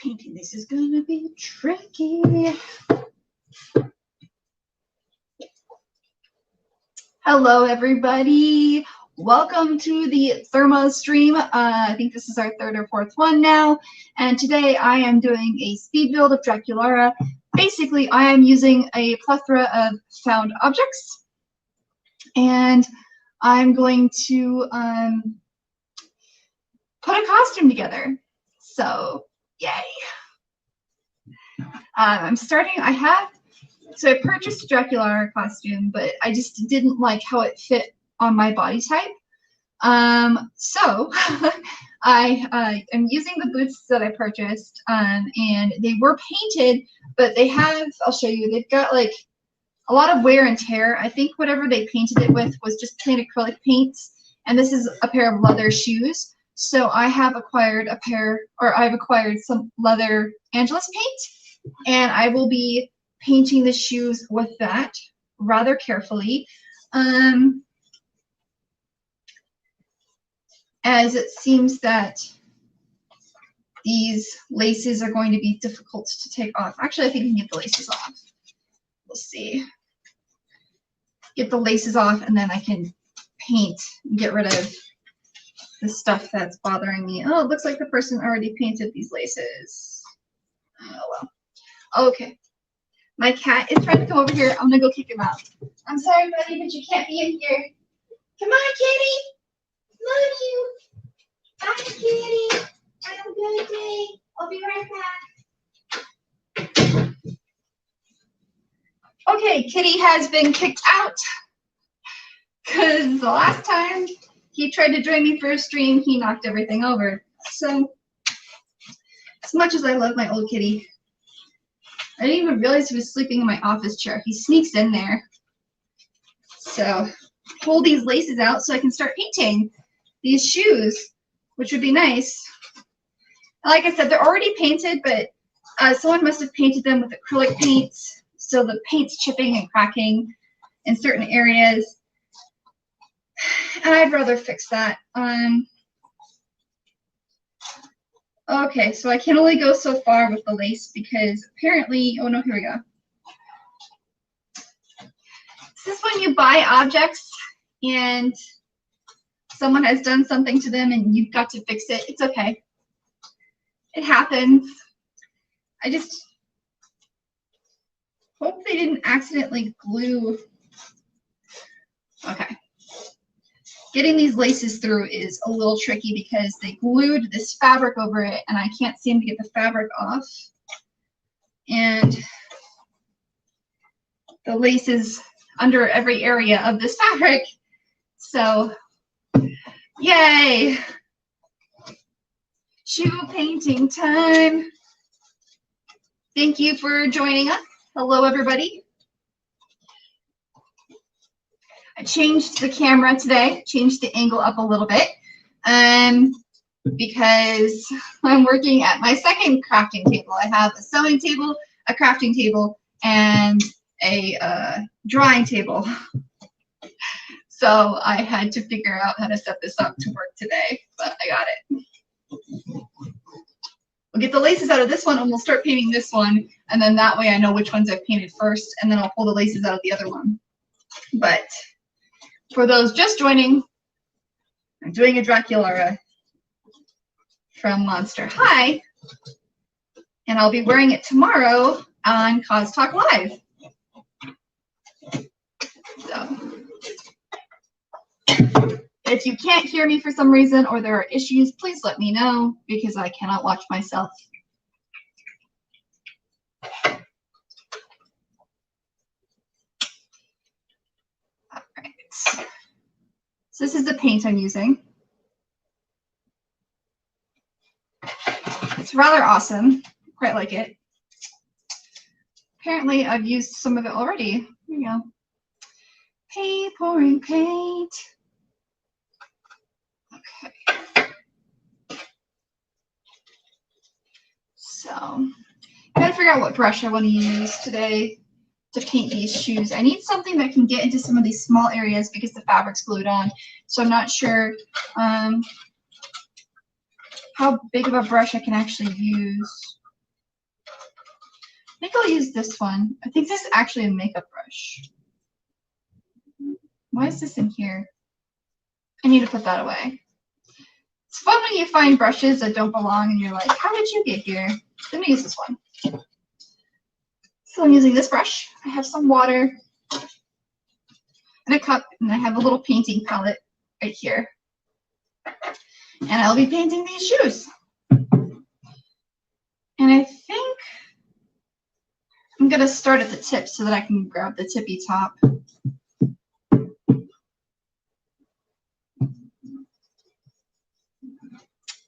Painting this is gonna be tricky. Hello, everybody. Welcome to the ThermoStream. I think this is our third or fourth one now. And today I am doing a speed build of Draculaura. Basically, I am using a plethora of found objects. And I'm going to put a costume together. So, yay. I'm starting, so I purchased a Draculaura costume, but I just didn't like how it fit on my body type. So I am using the boots that I purchased, and they were painted, but they have, I'll show you, they've got like a lot of wear and tear. I think whatever they painted it with was just plain acrylic paints, and this is a pair of leather shoes. So I have acquired I've acquired some leather Angelus paint, and I will be painting the shoes with that rather carefully. As it seems that these laces are going to be difficult to take off. Actually, I think I can get the laces off. We'll see. Get the laces off, and then I can paint and get rid of the stuff that's bothering me. Oh, it looks like the person already painted these laces. Oh, well. Okay. My cat is trying to come over here. I'm going to go kick him out. I'm sorry, buddy, but you can't be in here. Come on, kitty. Love you. Bye, kitty. Have a good day. I'll be right back. Okay, kitty has been kicked out because the last time he tried to join me for a stream, he knocked everything over. So, as much as I love my old kitty, I didn't even realize he was sleeping in my office chair. He sneaks in there. So, pull these laces out so I can start painting these shoes, which would be nice. Like I said, they're already painted, but someone must have painted them with acrylic paints, so the paint's chipping and cracking in certain areas, and I'd rather fix that. Okay, so I can only go so far with the lace because apparently, oh no, here we go. This is when you buy objects and someone has done something to them and you've got to fix it. It's okay. It happens. I just hope they didn't accidentally glue. Okay. Getting these laces through is a little tricky because they glued this fabric over it and I can't seem to get the fabric off. And the lace is under every area of this fabric. So, yay! Shoe painting time. Thank you for joining us. Hello, everybody. I changed the camera today, changed the angle up a little bit, because I'm working at my second crafting table. I have a sewing table, a crafting table, and a drawing table. So I had to figure out how to set this up to work today, but I got it. We'll get the laces out of this one and we'll start painting this one, and then that way I know which ones I've painted first, and then I'll pull the laces out of the other one. But for those just joining, I'm doing a Draculaura from Monster High, and I'll be wearing it tomorrow on Cause Talk Live. So, if you can't hear me for some reason or there are issues, please let me know because I cannot watch myself. All right. So this is the paint I'm using. It's rather awesome. Quite like it. Apparently, I've used some of it already. Here you go. Paint, pouring paint. Okay. So, I gotta figure out what brush I want to use today to paint these shoes. I need something that can get into some of these small areas because the fabric's glued on. So I'm not sure how big of a brush I can actually use. I think I'll use this one. I think this is actually a makeup brush. Why is this in here? I need to put that away. It's fun when you find brushes that don't belong and you're like, how did you get here? Let me use this one. So I'm using this brush. I have some water and a cup, and I have a little painting palette right here. And I'll be painting these shoes. And I think I'm going to start at the tip so that I can grab the tippy top.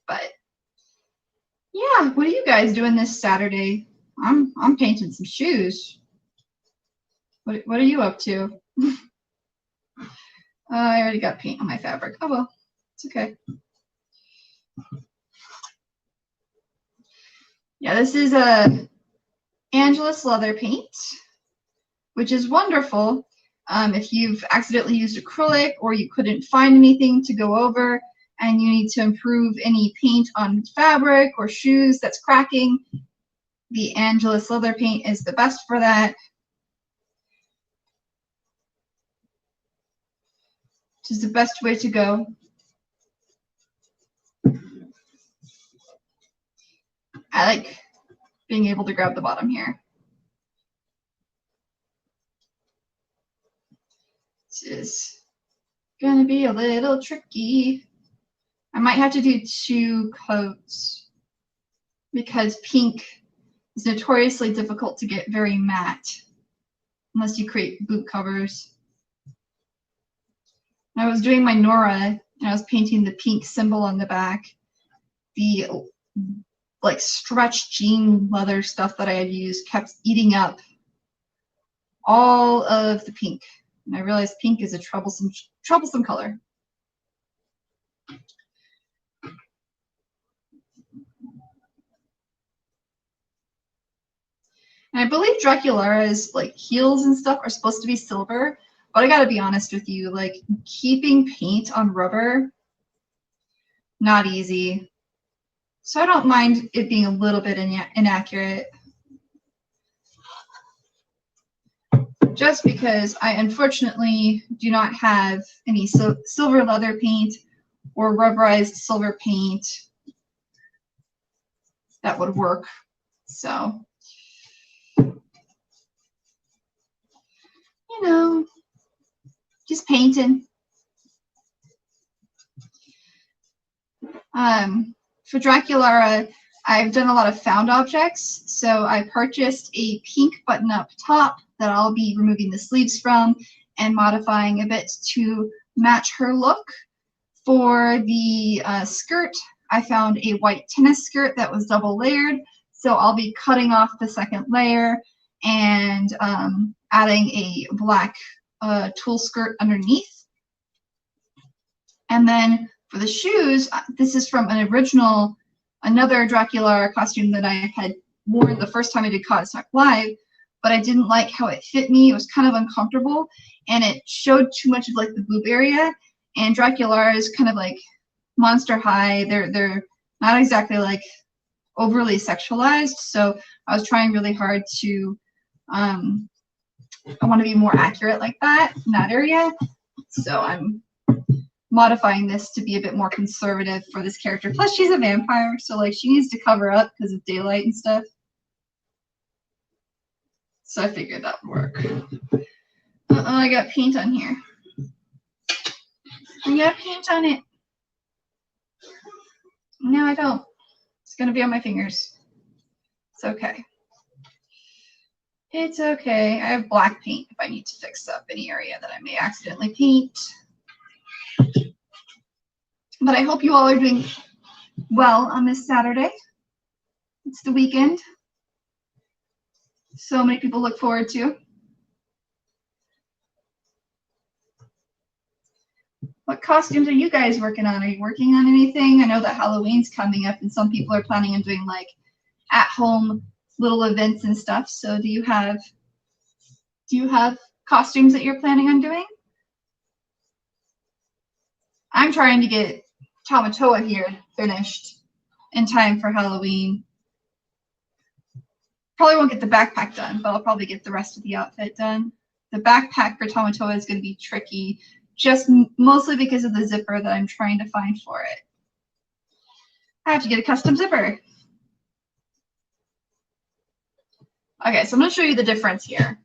But yeah, what are you guys doing this Saturday? I'm painting some shoes. What are you up to? I already got paint on my fabric. Oh well, it's okay. Yeah, this is a Angelus leather paint, which is wonderful if you've accidentally used acrylic or you couldn't find anything to go over and you need to improve any paint on fabric or shoes that's cracking. The Angelus leather paint is the best for that. Which is the best way to go. I like being able to grab the bottom here. This is gonna be a little tricky. I might have to do 2 coats because pink is notoriously difficult to get very matte unless you create boot covers. I was doing my Nora and I was painting the pink symbol on the back. The like stretch jean leather stuff that I had used kept eating up all of the pink. And I realized pink is a troublesome color. And I believe Draculaura's like heels and stuff are supposed to be silver, but I gotta be honest with you, like keeping paint on rubber, not easy. So I don't mind it being a little bit inaccurate. Just because I unfortunately do not have any silver leather paint or rubberized silver paint that would work. So, you know, just painting. For Draculaura, I've done a lot of found objects. So I purchased a pink button-up top that I'll be removing the sleeves from and modifying a bit to match her look. For the skirt, I found a white tennis skirt that was double layered. So I'll be cutting off the second layer and adding a black tulle skirt underneath. And then for the shoes, this is from another Draculaura costume that I had worn the first time I did Cotstock Live, but I didn't like how it fit me. It was kind of uncomfortable, and it showed too much of like the boob area. And Draculaura is kind of like Monster High. They're not exactly like overly sexualized, so I was trying really hard to I want to be more accurate like that in that area. So I'm modifying this to be a bit more conservative for this character. Plus she's a vampire, so like she needs to cover up because of daylight and stuff. So I figured that would work. I got paint on here. I got paint on it. No, I don't. It's gonna be on my fingers. It's okay. It's okay. I have black paint if I need to fix up any area that I may accidentally paint. But I hope you all are doing well on this Saturday. It's the weekend. So many people look forward to. What costumes are you guys working on? Are you working on anything? I know that Halloween's coming up and some people are planning on doing like at-home little events and stuff. So do you have Do you have costumes that you're planning on doing? I'm trying to get Tamatoa here finished in time for Halloween. Probably won't get the backpack done, but I'll probably get the rest of the outfit done. The backpack for Tamatoa is going to be tricky, just mostly because of the zipper that I'm trying to find for it. I have to get a custom zipper. Okay, so I'm going to show you the difference here.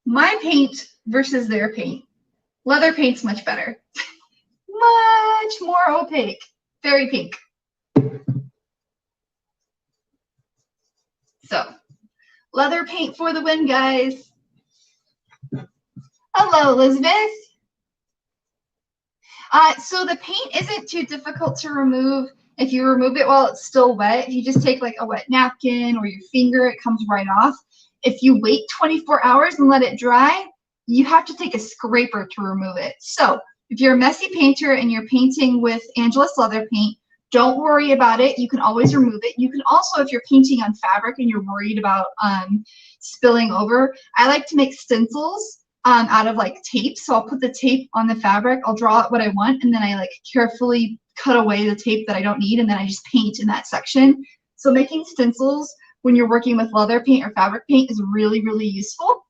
My paint versus their paint. Leather paint's much better. Much more opaque. Very pink. So, leather paint for the win, guys. Hello, Elizabeth. So the paint isn't too difficult to remove. If you remove it while it's still wet, if you just take like a wet napkin or your finger, it comes right off. If you wait 24 hours and let it dry, you have to take a scraper to remove it. So if you're a messy painter and you're painting with Angelus leather paint, don't worry about it. You can always remove it. You can also, if you're painting on fabric and you're worried about spilling over, I like to make stencils out of like tape. So I'll put the tape on the fabric, I'll draw out what I want, and then I like carefully cut away the tape that I don't need, and then I just paint in that section. So making stencils when you're working with leather paint or fabric paint is really, really useful.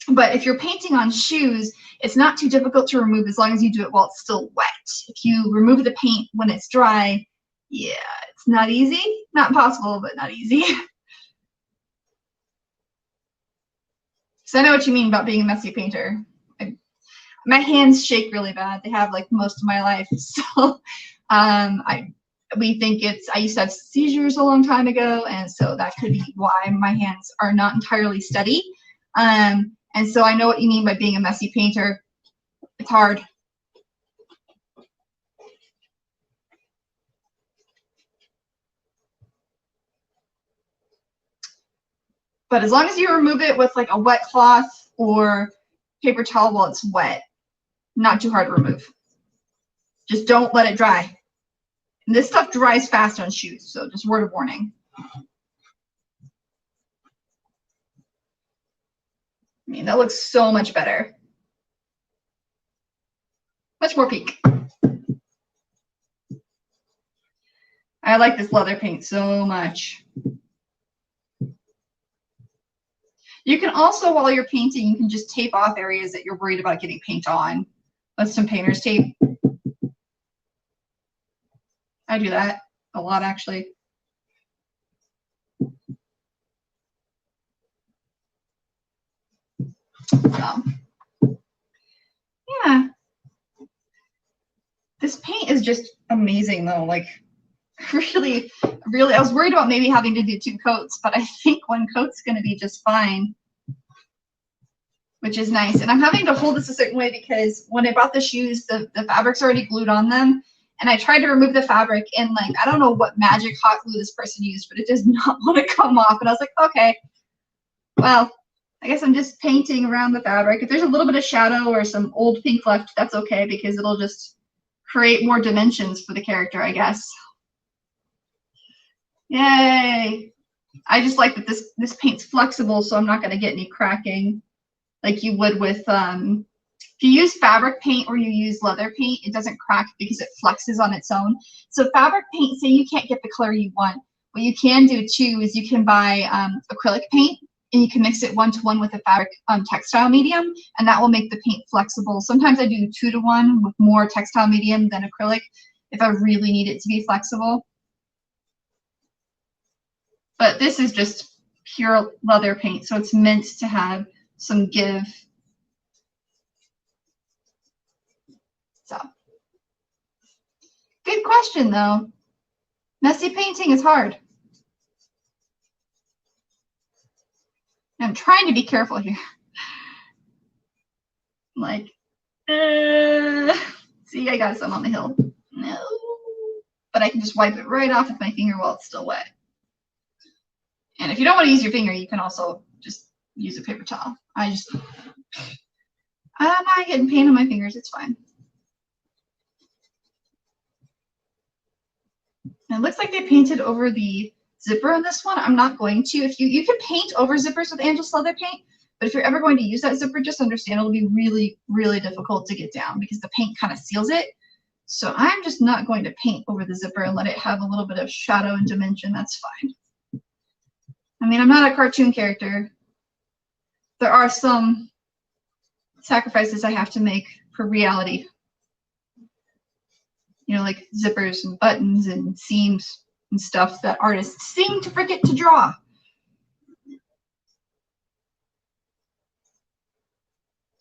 But if you're painting on shoes, it's not too difficult to remove as long as you do it while it's still wet. If you remove the paint when it's dry, yeah, it's not easy. Not impossible, but not easy. So I know what you mean about being a messy painter. My hands shake really bad. They have like most of my life. So we think it's, I used to have seizures a long time ago, and so that could be why my hands are not entirely steady. And so I know what you mean by being a messy painter. It's hard. But as long as you remove it with like a wet cloth or paper towel while it's wet, not too hard to remove. Just don't let it dry. And this stuff dries fast on shoes, so just word of warning. I mean, that looks so much better. Much more pink. I like this leather paint so much. You can also, while you're painting, you can just tape off areas that you're worried about getting paint on with some painter's tape. I do that a lot, actually. So, yeah. This paint is just amazing, though. Like, really, really, I was worried about maybe having to do 2 coats, but I think 1 coat's going to be just fine, which is nice. And I'm having to hold this a certain way because when I bought the shoes, the fabric's already glued on them. And I tried to remove the fabric, and like, I don't know what magic hot glue this person used, but it does not want to come off. And I was like, okay, well, I guess I'm just painting around the fabric. If there's a little bit of shadow or some old pink left, that's okay, because it'll just create more dimensions for the character, I guess. Yay! I just like that this paint's flexible, so I'm not going to get any cracking like you would with if you use fabric paint or you use leather paint, it doesn't crack because it flexes on its own. So fabric paint, say you can't get the color you want, what you can do too is you can buy acrylic paint, and you can mix it 1-to-1 with a fabric textile medium, and that will make the paint flexible. Sometimes I do 2-to-1 with more textile medium than acrylic if I really need it to be flexible. But this is just pure leather paint, so it's meant to have some give. So, good question, though. Messy painting is hard. I'm trying to be careful here. Like, see, I got some on the hill. No. But I can just wipe it right off with my finger while it's still wet. And if you don't want to use your finger, you can also just use a paper towel. I don't mind getting paint on my fingers. It's fine. And it looks like they painted over the zipper on this one. I'm not going to. If you can paint over zippers with Angelus leather paint, But if you're ever going to use that zipper, just understand it'll be really, really difficult to get down because the paint kind of seals it. So I'm just not going to paint over the zipper and let it have a little bit of shadow and dimension. That's fine. I mean, I'm not a cartoon character. There are some sacrifices I have to make for reality. You know, like zippers and buttons and seams and stuff that artists seem to forget to draw.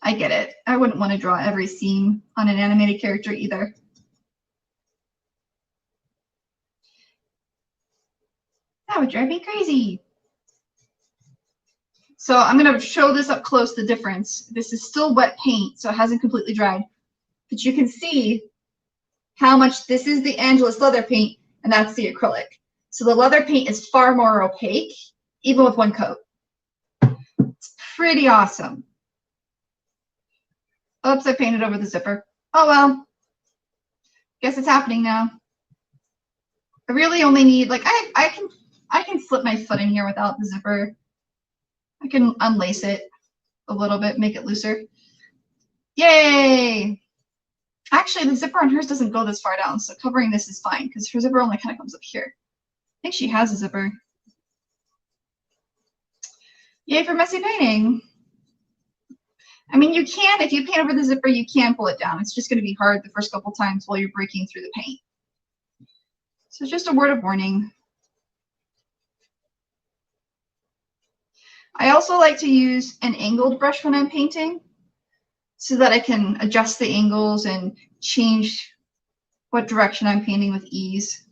I get it. I wouldn't want to draw every seam on an animated character either. That would drive me crazy. So I'm going to show this up close, the difference. This is still wet paint, so it hasn't completely dried. But you can see how much this is the Angelus leather paint, and that's the acrylic. So the leather paint is far more opaque, even with one coat. It's pretty awesome. Oops, I painted over the zipper. Oh well. Guess it's happening now. I really only need, like, I can slip my foot in here without the zipper. I can unlace it a little bit, make it looser. Yay! Actually, the zipper on hers doesn't go this far down, so covering this is fine because her zipper only kind of comes up here. I think she has a zipper. Yay for messy painting. I mean, you can, if you paint over the zipper, you can pull it down. It's just going to be hard the first couple times while you're breaking through the paint. So just a word of warning. I also like to use an angled brush when I'm painting so that I can adjust the angles and change what direction I'm painting with ease.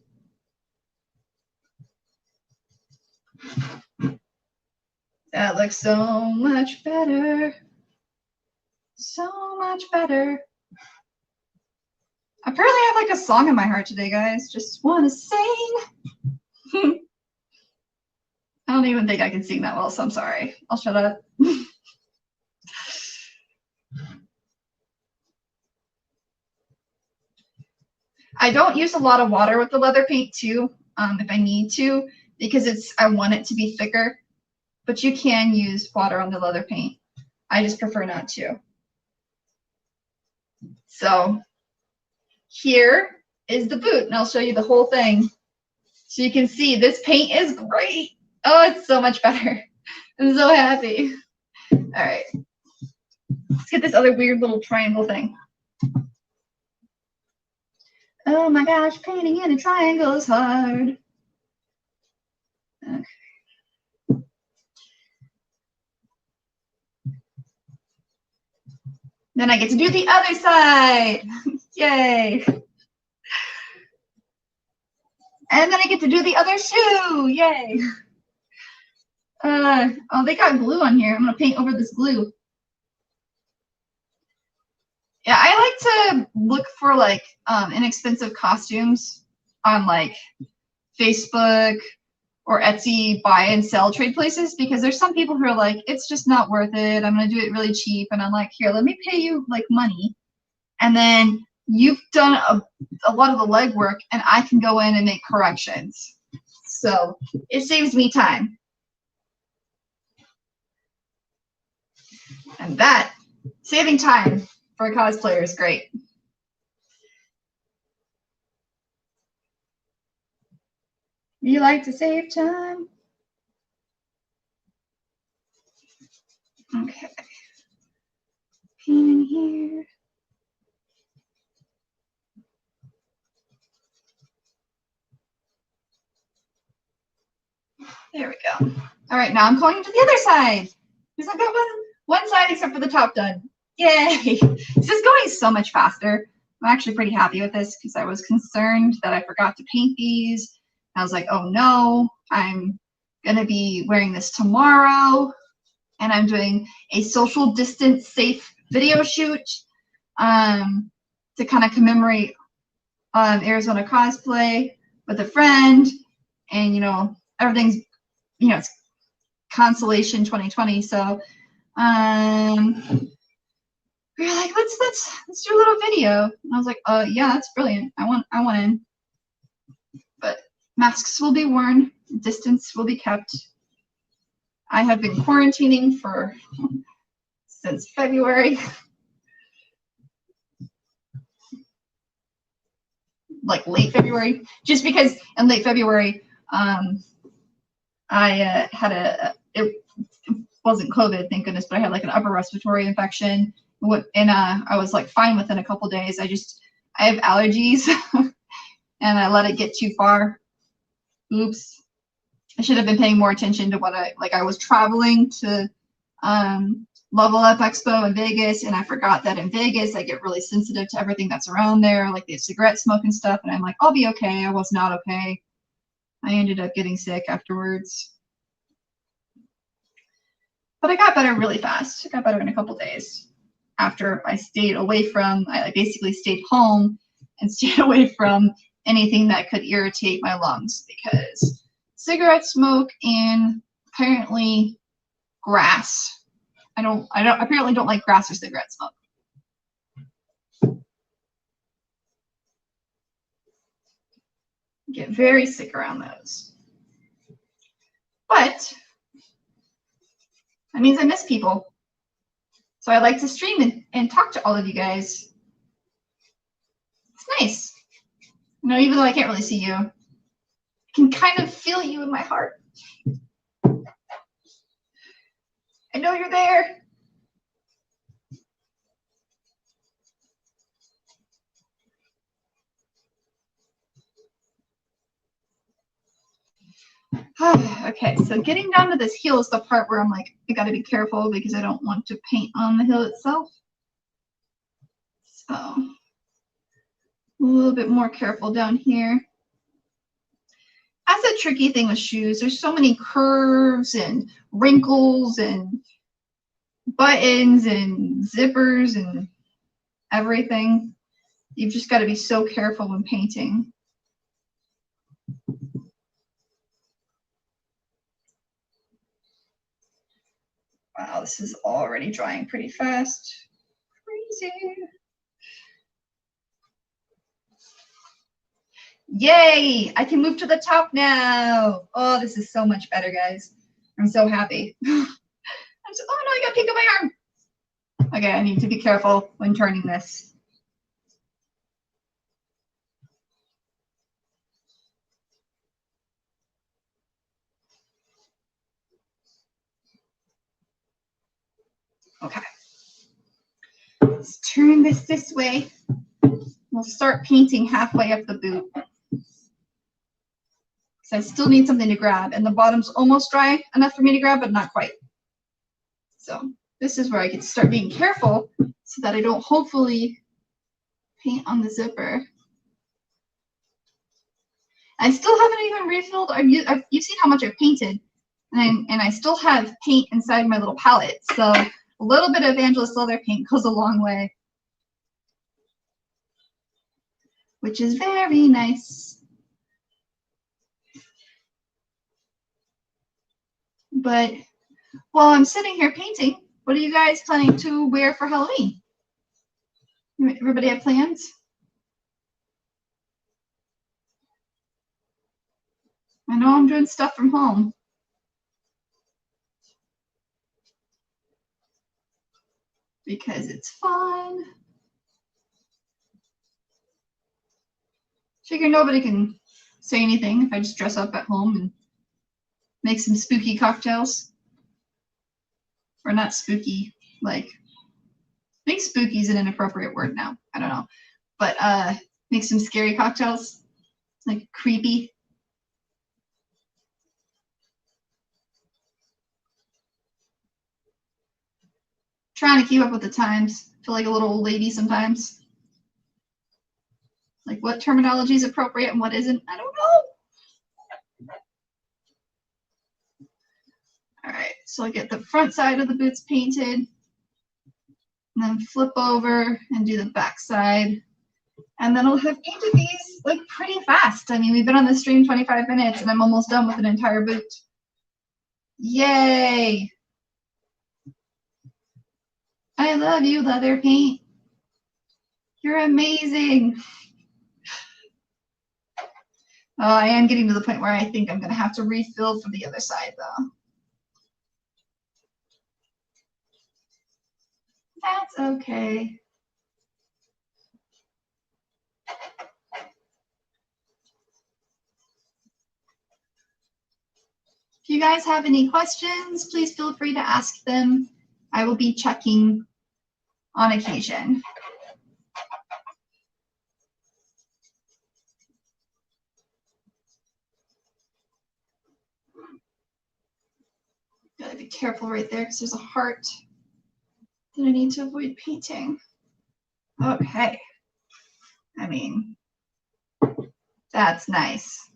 That looks so much better. So much better. Apparently I have like a song in my heart today, guys. Just want to sing. I don't even think I can sing that well, so I'm sorry. I'll shut up. I don't use a lot of water with the leather paint too, if I need to, because I want it to be thicker. But you can use water on the leather paint. I just prefer not to. So here is the boot, and I'll show you the whole thing. So you can see this paint is great. Oh, it's so much better. I'm so happy. All right. Let's get this other weird little triangle thing. Oh my gosh, painting in a triangle is hard. Okay. Then I get to do the other side. Yay. And then I get to do the other shoe. Yay. Oh, they got glue on here. I'm going to paint over this glue. Yeah, I like to look for like inexpensive costumes on like Facebook or Etsy buy and sell trade places, because there's some people who are like, it's just not worth it. I'm going to do it really cheap. And I'm like, here, let me pay you like money. And then you've done a lot of the legwork and I can go in and make corrections. So it saves me time. And that, saving time for a cosplayer is great. You like to save time? Okay. Paint in here. There we go. All right, now I'm going to the other side because I've got one side except for the top done. Yay! This is going so much faster. I'm actually pretty happy with this because I was concerned that I forgot to paint these. I was like, oh no, I'm going to be wearing this tomorrow. And I'm doing a social distance safe video shoot to kind of commemorate Arizona cosplay with a friend. And, you know, everything's, you know, it's Consolation 2020. So we were like, let's do a little video. And I was like, yeah, that's brilliant. I want in. But masks will be worn, distance will be kept. I have been quarantining since February. Like late February, just because in late February, I had it wasn't COVID, thank goodness, but I had like an upper respiratory infection. And I was like fine within a couple days. I have allergies and I let it get too far. Oops. I should have been paying more attention to what I was traveling to Level Up Expo in Vegas, and I forgot that in Vegas I get really sensitive to everything that's around there, like the cigarette smoke and stuff, and I'm like, I'll be okay. I was not okay. I ended up getting sick afterwards. But I got better really fast. I got better in a couple days after I stayed away from, I basically stayed home and stayed away from anything that could irritate my lungs, because cigarette smoke and apparently grass. I apparently don't like grass or cigarette smoke. Get very sick around those. But that means I miss people. So I like to stream and talk to all of you guys. It's nice. You know, even though I can't really see you, I can kind of feel you in my heart. I know you're there. Okay, so getting down to this hill is the part where I'm like, I gotta be careful because I don't want to paint on the hill itself. So a little bit more careful down here. That's a tricky thing with shoes. There's so many curves and wrinkles and buttons and zippers and everything. You've just got to be so careful when painting. Wow, this is already drying pretty fast. Crazy. Yay! I can move to the top now. Oh, this is so much better, guys. I'm so happy. Oh no, I got pink on my arm. Okay, I need to be careful when turning this. Okay. Let's turn this way. We'll start painting halfway up the boot. So I still need something to grab, and the bottom's almost dry enough for me to grab, but not quite. So this is where I can start being careful so that I don't hopefully paint on the zipper. I still haven't even refilled. You've seen how much I've painted, and I still have paint inside my little palette. So a little bit of Angelus leather paint goes a long way, which is very nice. But while I'm sitting here painting, what are you guys planning to wear for Halloween? Everybody have plans? I know I'm doing stuff from home. Because it's fun. Figure nobody can say anything if I just dress up at home and make some spooky cocktails. Or not spooky, like, I think spooky is an inappropriate word now. I don't know. But make some scary cocktails, like creepy. Trying to keep up with the times. Feel like a little old lady sometimes. Like what terminology is appropriate and what isn't, I don't know. All right, so I'll get the front side of the boots painted, and then flip over and do the back side. And then I'll have painted these like pretty fast. I mean, we've been on the stream 25 minutes and I'm almost done with an entire boot. Yay! I love you, leather paint. You're amazing. Oh, I am getting to the point where I think I'm going to have to refill for the other side, though. That's okay. If you guys have any questions, please feel free to ask them. I will be checking on occasion. Gotta be careful right there because there's a heart that I need to avoid painting. Okay. I mean, that's nice.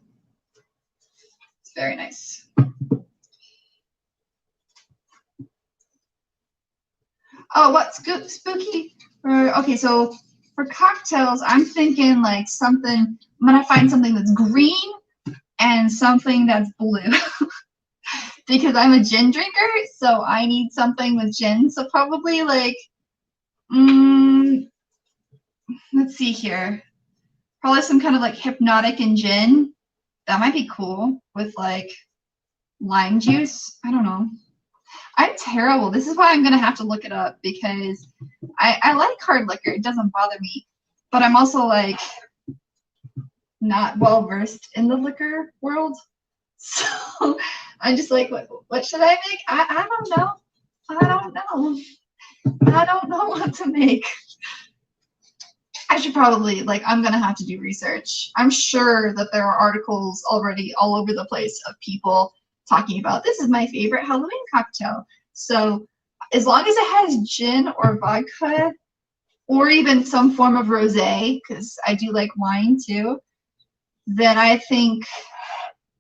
It's very nice. Oh, what's good, spooky? Okay, so for cocktails, I'm thinking like something, I'm gonna find something that's green and something that's blue. Because I'm a gin drinker, so I need something with gin. So probably like, let's see here. Probably some kind of like hypnotic and gin. That might be cool with like lime juice. I don't know. I'm terrible. This is why I'm gonna have to look it up because I like hard liquor. It doesn't bother me, but I'm also like not well versed in the liquor world. So I'm just like, what should I make? I don't know. I don't know. I don't know what to make. I should probably, like, I'm going to have to do research. I'm sure that there are articles already all over the place of people talking about, this is my favorite Halloween cocktail. So as long as it has gin or vodka or even some form of rosé, because I do like wine too, then I think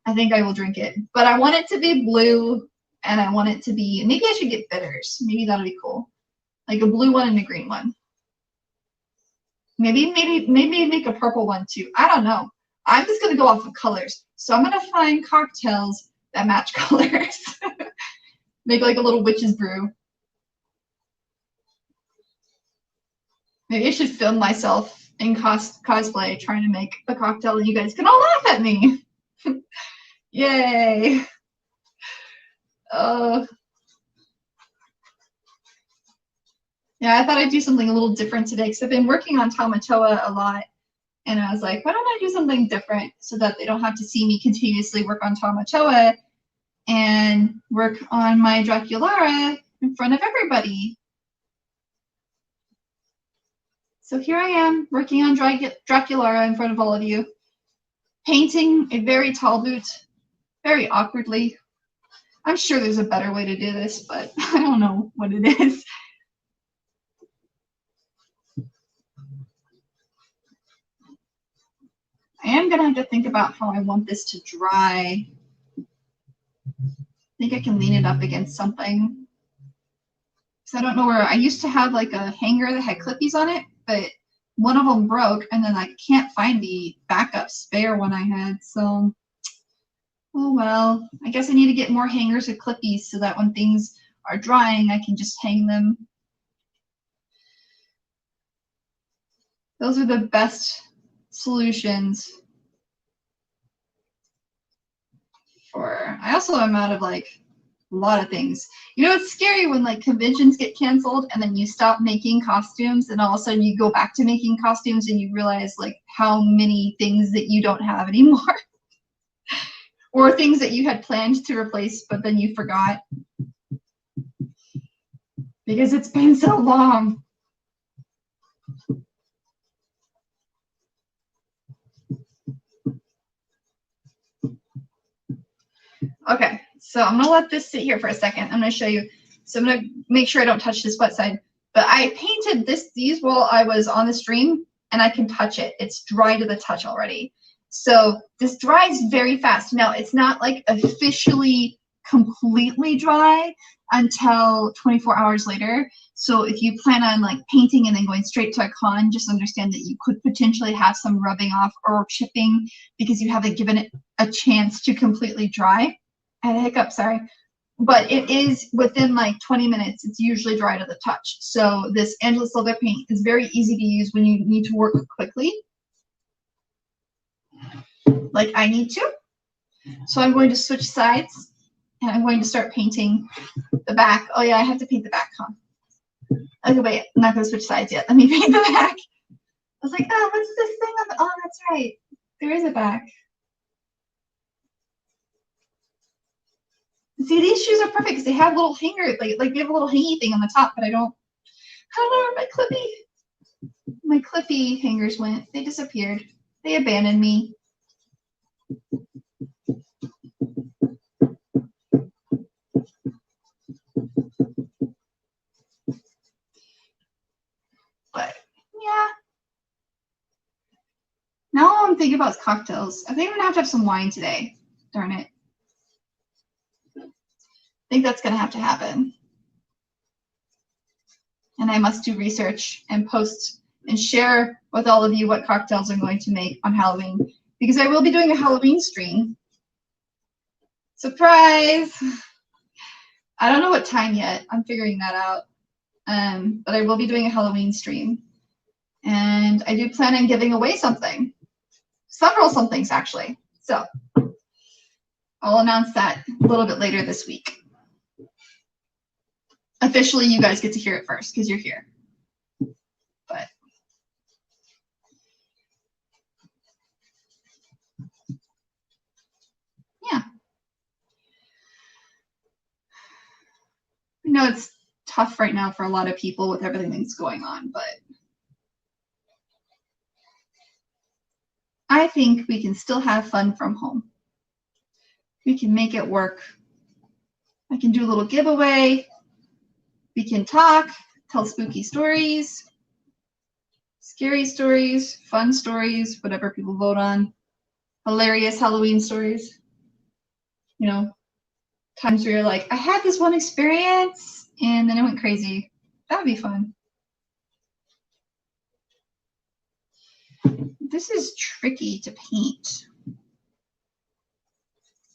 I will drink it. But I want it to be blue, and I want it to be, maybe I should get bitters. Maybe that'll be cool. Like a blue one and a green one. Maybe make a purple one too. I don't know. I'm just gonna go off of colors. So I'm gonna find cocktails that match colors. Make like a little witch's brew. Maybe I should film myself in cosplay trying to make a cocktail and you guys can all laugh at me. Yay. Yeah, I thought I'd do something a little different today because I've been working on Tamatoa a lot. And I was like, why don't I do something different so that they don't have to see me continuously work on Tamatoa and work on my Draculaura in front of everybody. So here I am working on Draculaura in front of all of you, painting a very tall boot, very awkwardly. I'm sure there's a better way to do this, but I don't know what it is. I am going to have to think about how I want this to dry. I think I can lean it up against something. So I don't know where, I used to have like a hanger that had clippies on it, but one of them broke and then I can't find the backup spare one I had. So, oh well, I guess I need to get more hangers with clippies so that when things are drying, I can just hang them. Those are the best solutions for, I also am out of like a lot of things. You know, it's scary when like conventions get canceled and then you stop making costumes and all of a sudden you go back to making costumes and you realize like how many things that you don't have anymore. Or things that you had planned to replace but then you forgot. Because it's been so long. Okay, so I'm gonna let this sit here for a second. I'm gonna show you. So I'm gonna make sure I don't touch this wet side. But I painted these while I was on the stream, and I can touch it. It's dry to the touch already. So this dries very fast. Now it's not like officially completely dry until 24 hours later. So if you plan on like painting and then going straight to a con, just understand that you could potentially have some rubbing off or chipping because you haven't given it a chance to completely dry. I had a hiccup, sorry. But it is within like 20 minutes, it's usually dry to the touch. So this Angelus Leather paint is very easy to use when you need to work quickly. Like I need to. So I'm going to switch sides and I'm going to start painting the back. Oh yeah, I have to paint the back, huh? Okay, wait, I'm not gonna switch sides yet. Let me paint the back. I was like, oh, what's this thing on the, oh, that's right. There is a back. See, these shoes are perfect because they have little hanger, like they have a little hangy thing on the top, but I don't know where my clippy hangers went. They disappeared. They abandoned me. But yeah. Now all I'm thinking about is cocktails. I think I'm gonna have to have some wine today. Darn it. I think that's gonna have to happen. And I must do research and post and share with all of you what cocktails I'm going to make on Halloween, because I will be doing a Halloween stream. Surprise! I don't know what time yet. I'm figuring that out. But I will be doing a Halloween stream. And I do plan on giving away something. Several somethings, actually. So I'll announce that a little bit later this week. Officially, you guys get to hear it first because you're here. But yeah. I know it's tough right now for a lot of people with everything that's going on, but I think we can still have fun from home. We can make it work. I can do a little giveaway. We can talk, tell spooky stories, scary stories, fun stories, whatever people vote on. Hilarious Halloween stories. You know, times where you're like, I had this one experience and then it went crazy. That would be fun. This is tricky to paint.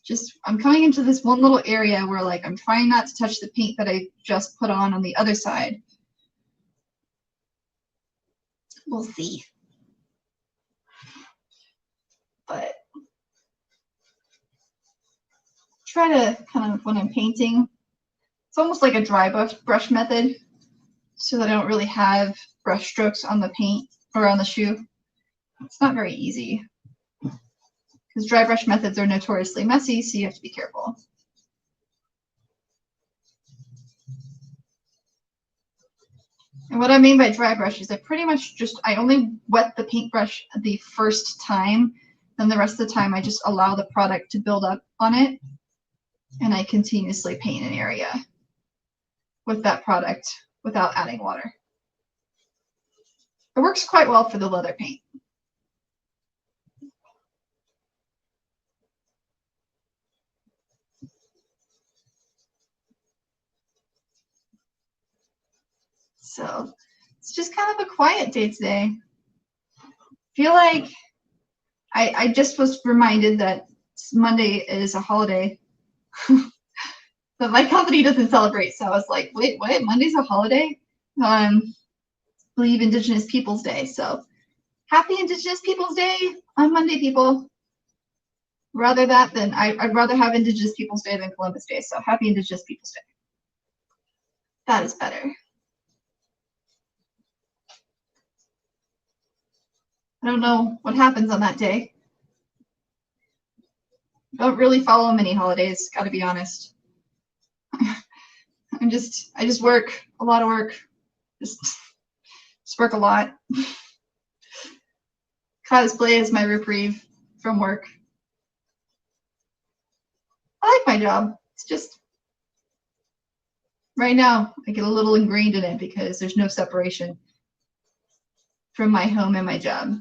Just, I'm coming into this one little area where like I'm trying not to touch the paint that I just put on the other side. We'll see. But try to kind of, when I'm painting, it's almost like a dry brush method, so that I don't really have brush strokes on the paint or on the shoe. It's not very easy because dry brush methods are notoriously messy, so you have to be careful. And what I mean by dry brush is I pretty much just, I only wet the paintbrush the first time, then the rest of the time I just allow the product to build up on it, and I continuously paint an area with that product without adding water. It works quite well for the leather paint. So it's just kind of a quiet day today. Feel like I just was reminded that Monday is a holiday that my company doesn't celebrate. So I was like, wait, what? Monday's a holiday? I believe Indigenous Peoples Day. So happy Indigenous Peoples Day on Monday, people. Rather that than I'd rather have Indigenous Peoples Day than Columbus Day. So happy Indigenous Peoples Day. That is better. I don't know what happens on that day. Don't really follow many holidays, gotta be honest. I just work, a lot of work. Just work a lot. Cosplay is my reprieve from work. I like my job. It's just right now I get a little ingrained in it because there's no separation from my home and my job.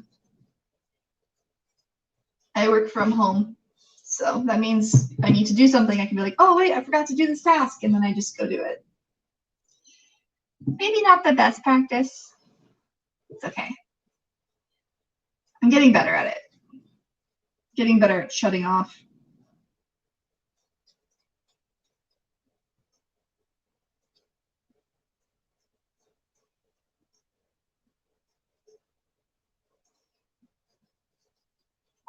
I work from home. So that means if I need to do something, I can be like, oh, wait, I forgot to do this task. And then I just go do it. Maybe not the best practice. It's okay. I'm getting better at it. Getting better at shutting off.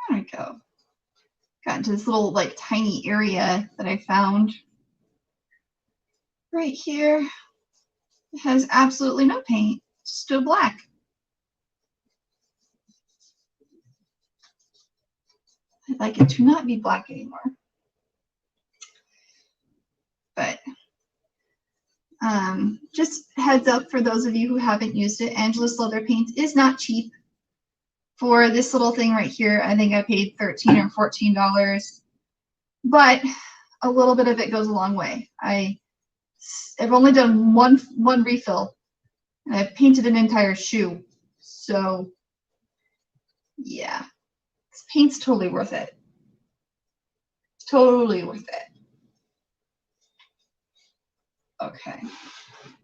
There we go. Got into this little like tiny area that I found right here. It has absolutely no paint, still black. I'd like it to not be black anymore. But just heads up for those of you who haven't used it, Angelus Leather Paint is not cheap. For this little thing right here, I think I paid $13 or $14, but a little bit of it goes a long way. I've only done one refill, and I've painted an entire shoe. So yeah, this paint's totally worth it. Totally worth it. Okay,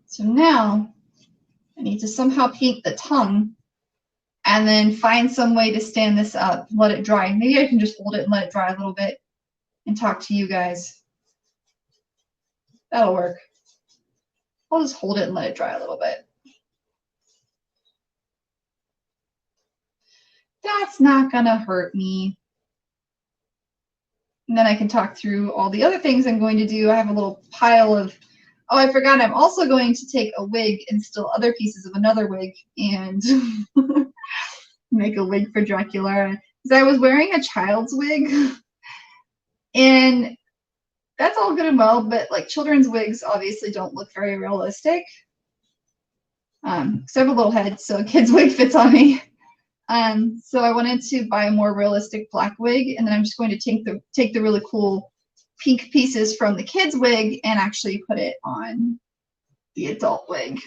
so now I need to somehow paint the tongue and then find some way to stand this up, let it dry. Maybe I can just hold it and let it dry a little bit and talk to you guys. That'll work. I'll just hold it and let it dry a little bit. That's not gonna hurt me. And then I can talk through all the other things I'm going to do. I have a little pile of, oh, I forgot, I'm also going to take a wig and still other pieces of another wig and make a wig for Draculaura. Because I was wearing a child's wig, and that's all good and well, but like children's wigs obviously don't look very realistic. Because I have a little head, so a kid's wig fits on me. So I wanted to buy a more realistic black wig, and then I'm just going to take the really cool pink pieces from the kid's wig and actually put it on the adult wig.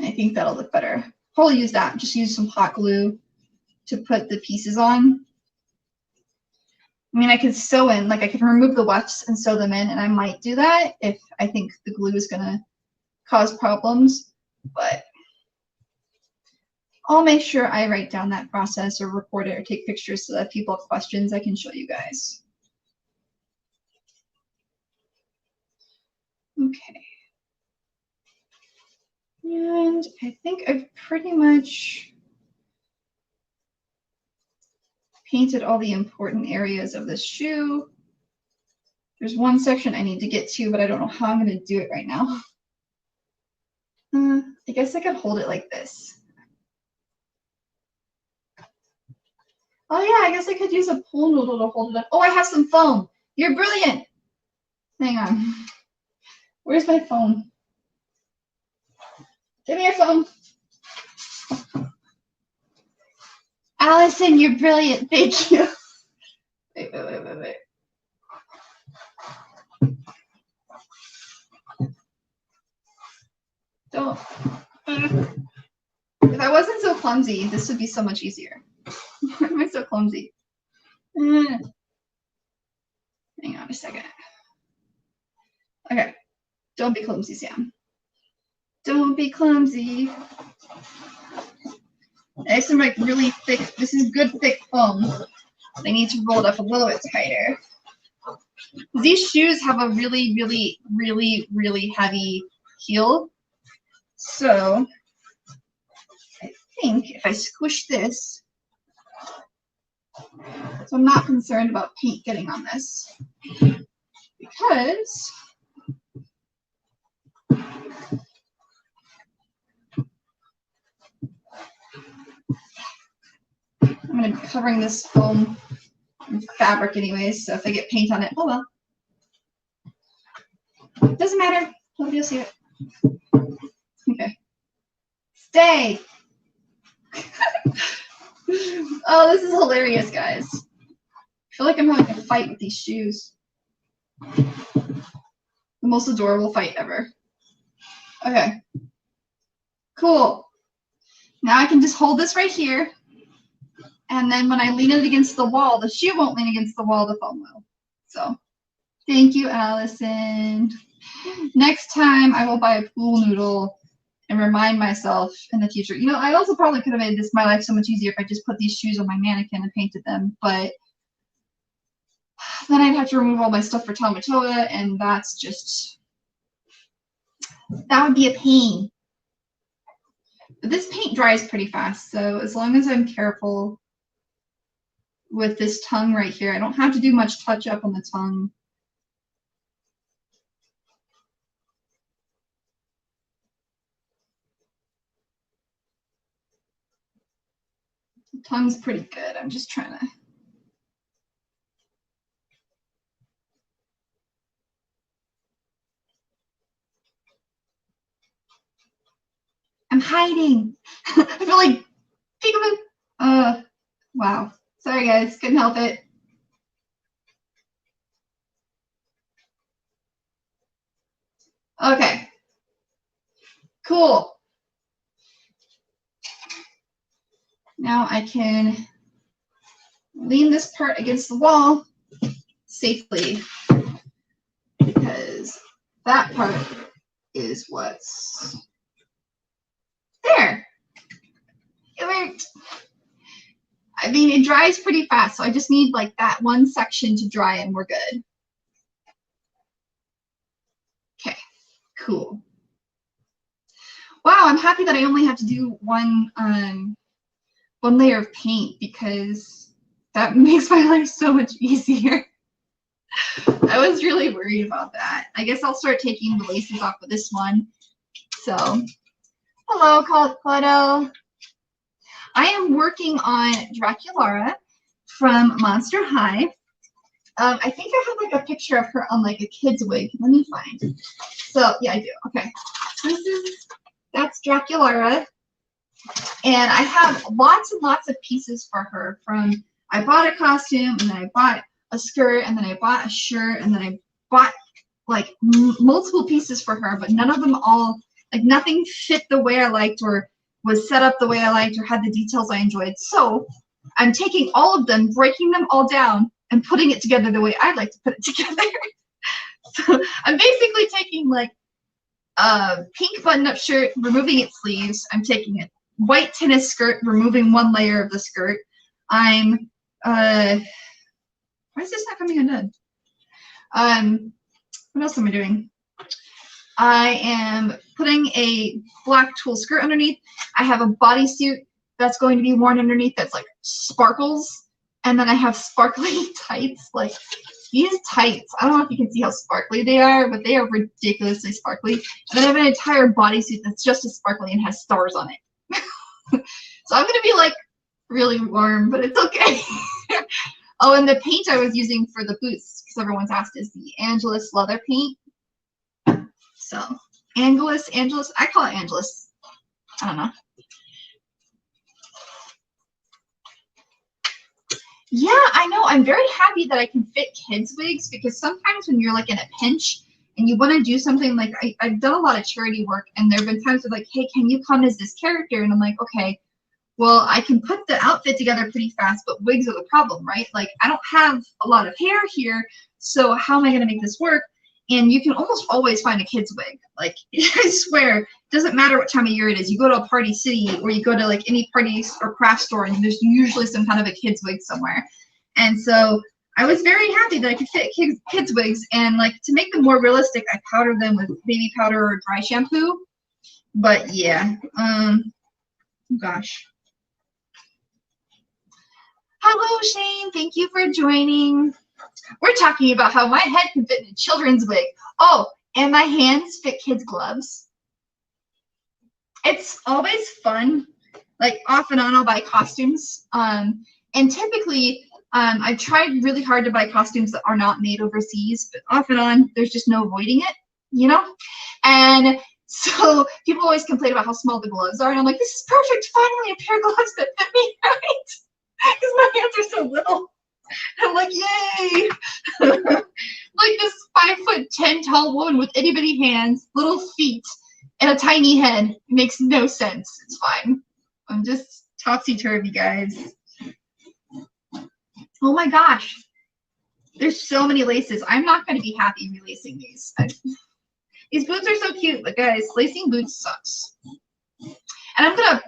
I think that'll look better. Probably use that. Just use some hot glue to put the pieces on. I mean, I could sew in, like I could remove the wefts and sew them in, and I might do that if I think the glue is gonna cause problems, but I'll make sure I write down that process or record it or take pictures so that if people have questions, I can show you guys. Okay. And I think I've pretty much painted all the important areas of this shoe. There's one section I need to get to, but I don't know how I'm going to do it right now. I guess I could hold it like this. Oh yeah, I guess I could use a pool noodle to hold it up. Oh, I have some foam. You're brilliant. Hang on. Where's my phone? Give me your phone. Allison, you're brilliant. Thank you. Wait. Don't. If I wasn't so clumsy, this would be so much easier. Why am I so clumsy? Hang on a second. Okay. Don't be clumsy, Sam. Don't be clumsy. I have some like really thick, this is good thick foam. I need to roll it up a little bit tighter. These shoes have a really heavy heel. So I think if I squish this, so I'm not concerned about paint getting on this, because I'm going to be covering this foam in fabric anyways, so if I get paint on it, oh well. Doesn't matter. Nobody will see it. Okay. Stay! Oh, this is hilarious, guys. I feel like I'm having a fight with these shoes. The most adorable fight ever. Okay. Cool. Now I can just hold this right here. And then when I lean it against the wall, the shoe won't lean against the wall, the foam will. So, thank you, Allison. Next time I will buy a pool noodle and remind myself in the future. You know, I also probably could have made my life so much easier if I just put these shoes on my mannequin and painted them, but then I'd have to remove all my stuff for Tamatoa, and that's just, that would be a pain. But this paint dries pretty fast, so as long as I'm careful, with this tongue right here. I don't have to do much touch up on the tongue. The tongue's pretty good. I'm just trying to. I'm hiding. I feel like peekaboo. Wow. Sorry guys, couldn't help it. Okay. Cool. Now I can lean this part against the wall safely because that part is what's there. It worked. I mean, it dries pretty fast, so I just need like that one section to dry and we're good. Okay, cool. Wow, I'm happy that I only have to do one layer of paint because that makes my life so much easier. I was really worried about that. I guess I'll start taking the laces off of this one. So, hello, Claudio. I am working on Draculaura from Monster High. I think I have like a picture of her on like a kid's wig. Let me find. So yeah, I do. Okay, so that's Draculaura, and I have lots and lots of pieces for her. I bought a costume, and then I bought a skirt, and then I bought a shirt, and then I bought like multiple pieces for her, but none of them all, like nothing fit the way I liked or was set up the way I liked or had the details I enjoyed. So I'm taking all of them, breaking them all down, and putting it together the way I'd like to put it together. So I'm basically taking like a pink button-up shirt, removing its sleeves. I'm taking a white tennis skirt, removing one layer of the skirt. I'm why is this not coming undone? What else am I doing? I am putting a black tulle skirt underneath. I have a bodysuit that's going to be worn underneath that's like sparkles. And then I have sparkly tights. Like these tights, I don't know if you can see how sparkly they are, but they are ridiculously sparkly. And then I have an entire bodysuit that's just as sparkly and has stars on it. So I'm going to be like really warm, but it's okay. Oh, and the paint I was using for the boots, because everyone's asked, is the Angelus leather paint. So, Angelus, I call it Angelus. I don't know. Yeah, I know. I'm very happy that I can fit kids' wigs because sometimes when you're like in a pinch and you want to do something like I've done a lot of charity work and there have been times where like, hey, can you come as this character? And I'm like, okay, well, I can put the outfit together pretty fast, but wigs are the problem, right? Like I don't have a lot of hair here, so how am I going to make this work? And you can almost always find a kid's wig. Like, I swear, it doesn't matter what time of year it is. You go to a Party City or you go to like any party or craft store and there's usually some kind of a kid's wig somewhere. And so I was very happy that I could fit kids' wigs, and like to make them more realistic, I powdered them with baby powder or dry shampoo. But yeah, gosh. Hello, Shane. Thank you for joining. We're talking about how my head can fit in a children's wig. Oh, and my hands fit kids' gloves. It's always fun. Like off and on, I'll buy costumes. And typically, I've tried really hard to buy costumes that are not made overseas, but off and on, there's just no avoiding it, you know? And so people always complain about how small the gloves are. And I'm like, this is perfect. Finally, a pair of gloves that fit me right. Because my hands are so little. I'm like, yay! Like this 5'10" tall woman with itty bitty hands, little feet, and a tiny head. It makes no sense. It's fine. I'm just topsy-turvy, guys. Oh my gosh. There's so many laces. I'm not going to be happy relacing these. These boots are so cute, but guys, lacing boots sucks. And I'm going to,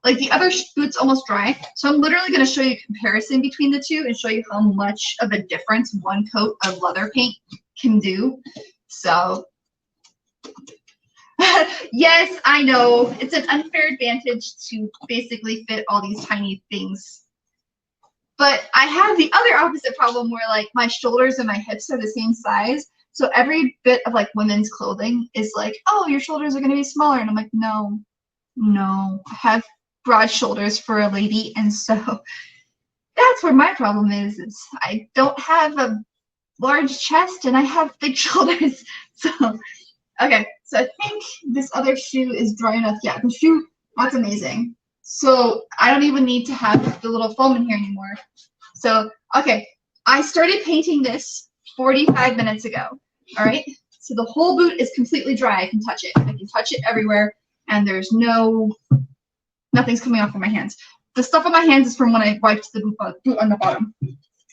like the other boots almost dry, so I'm literally going to show you a comparison between the two and show you how much of a difference one coat of leather paint can do. So, yes, I know. It's an unfair advantage to basically fit all these tiny things. But I have the other opposite problem where like my shoulders and my hips are the same size. So every bit of like women's clothing is like, oh, your shoulders are going to be smaller. And I'm like, no, no, I have broad shoulders for a lady. And so that's where my problem is I don't have a large chest and I have big shoulders. So, okay. So I think this other shoe is dry enough. Yeah, the shoe, that's amazing. So I don't even need to have the little foam in here anymore. So, okay, I started painting this 45 minutes ago, all right? So the whole boot is completely dry. I can touch it. I can touch it everywhere, and there's nothing's coming off of my hands. The stuff on my hands is from when I wiped the boot on the bottom.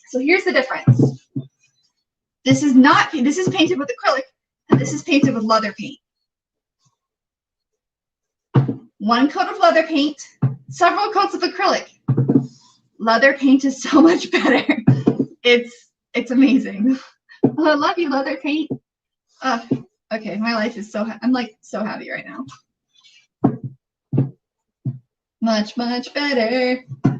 So here's the difference. This is painted with acrylic, and this is painted with leather paint. One coat of leather paint, several coats of acrylic. Leather paint is so much better. It's amazing. Oh, I love you, leather paint. Okay, my life is I'm like so happy right now. Much, much better. All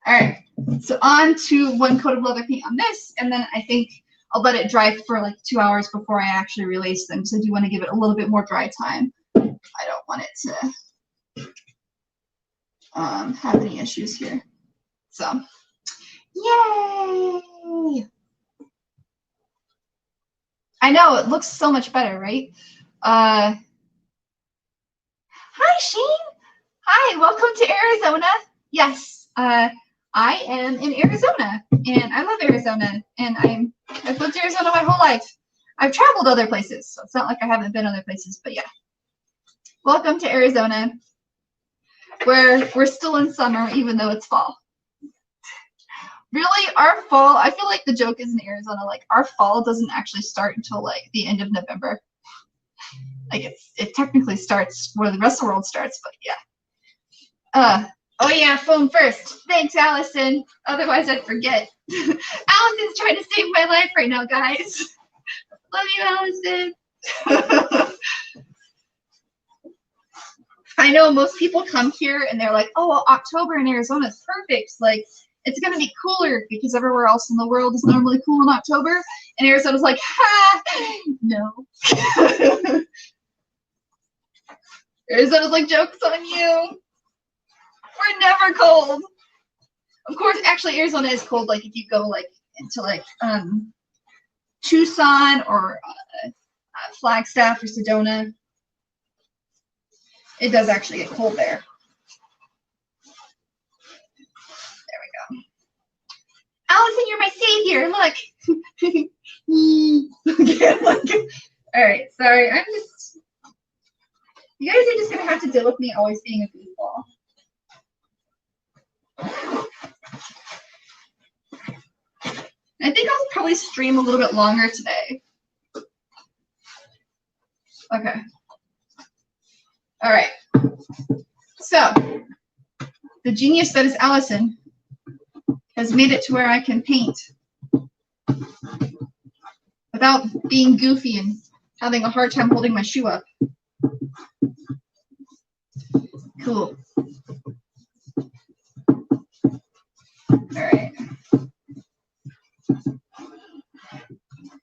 right, so on to one coat of leather paint on this, and then I think I'll let it dry for like 2 hours before I actually release them. So I do want to give it a little bit more dry time. I don't want it to have any issues here. So, yay! I know, it looks so much better, right? Hi, Shane. Hi, welcome to Arizona. Yes, I am in Arizona, and I love Arizona, and I've lived in Arizona my whole life. I've traveled other places, so it's not like I haven't been other places, but yeah. Welcome to Arizona, where we're still in summer, even though it's fall. Really, our fall, I feel like the joke is in Arizona, like our fall doesn't actually start until like the end of November. Like it technically starts where the rest of the world starts, but yeah. Oh yeah, foam first. Thanks, Allison. Otherwise I'd forget. Allison's trying to save my life right now, guys. Love you, Allison. I know most people come here and they're like, oh, well, October in Arizona is perfect. Like, it's going to be cooler because everywhere else in the world is normally cool in October. And Arizona's like, ha, no. Arizona's like, joke's on you. We're never cold. Of course, actually, Arizona is cold. Like, if you go, like, into, like, Tucson or Flagstaff or Sedona, it does actually get cold there. Allison, you're my savior. Look. All right, sorry. You guys are just gonna have to deal with me always being a goofball. I think I'll probably stream a little bit longer today. Okay. All right. So, the genius that is Allison has made it to where I can paint without being goofy and having a hard time holding my shoe up. Cool. All right.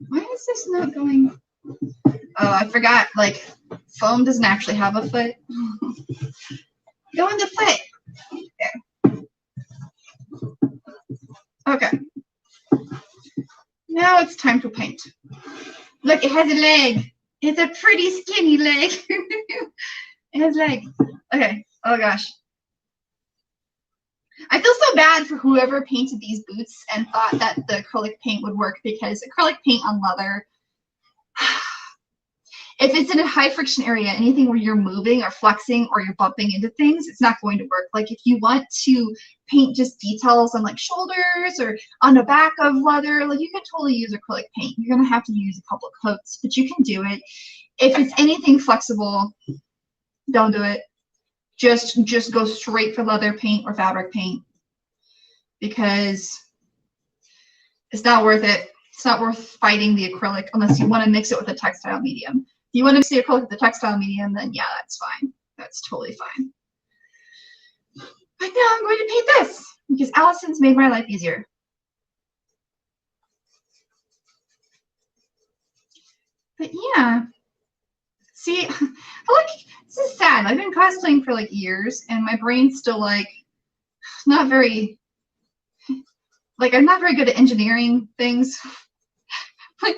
Why is this not going? Oh, I forgot, like, foam doesn't actually have a foot. Go in the foot. There. Okay. Now it's time to paint. Look, it has a leg. It's a pretty skinny leg. It has legs. Okay. Oh gosh. I feel so bad for whoever painted these boots and thought that the acrylic paint would work, because acrylic paint on leather, if it's in a high friction area, anything where you're moving or flexing or you're bumping into things, it's not going to work. Like if you want to paint just details on like shoulders or on the back of leather, like you can totally use acrylic paint. You're gonna have to use a couple of coats, but you can do it. If it's anything flexible, don't do it. Just go straight for leather paint or fabric paint, because it's not worth it. It's not worth fighting the acrylic unless you want to mix it with a textile medium. If you want to mix the acrylic with the textile medium, then yeah, that's fine. That's totally fine. But now I'm going to paint this. because Allison's made my life easier. But yeah, see, this is sad. I've been cosplaying for like years, and my brain's still like not very, like I'm not very good at engineering things. Like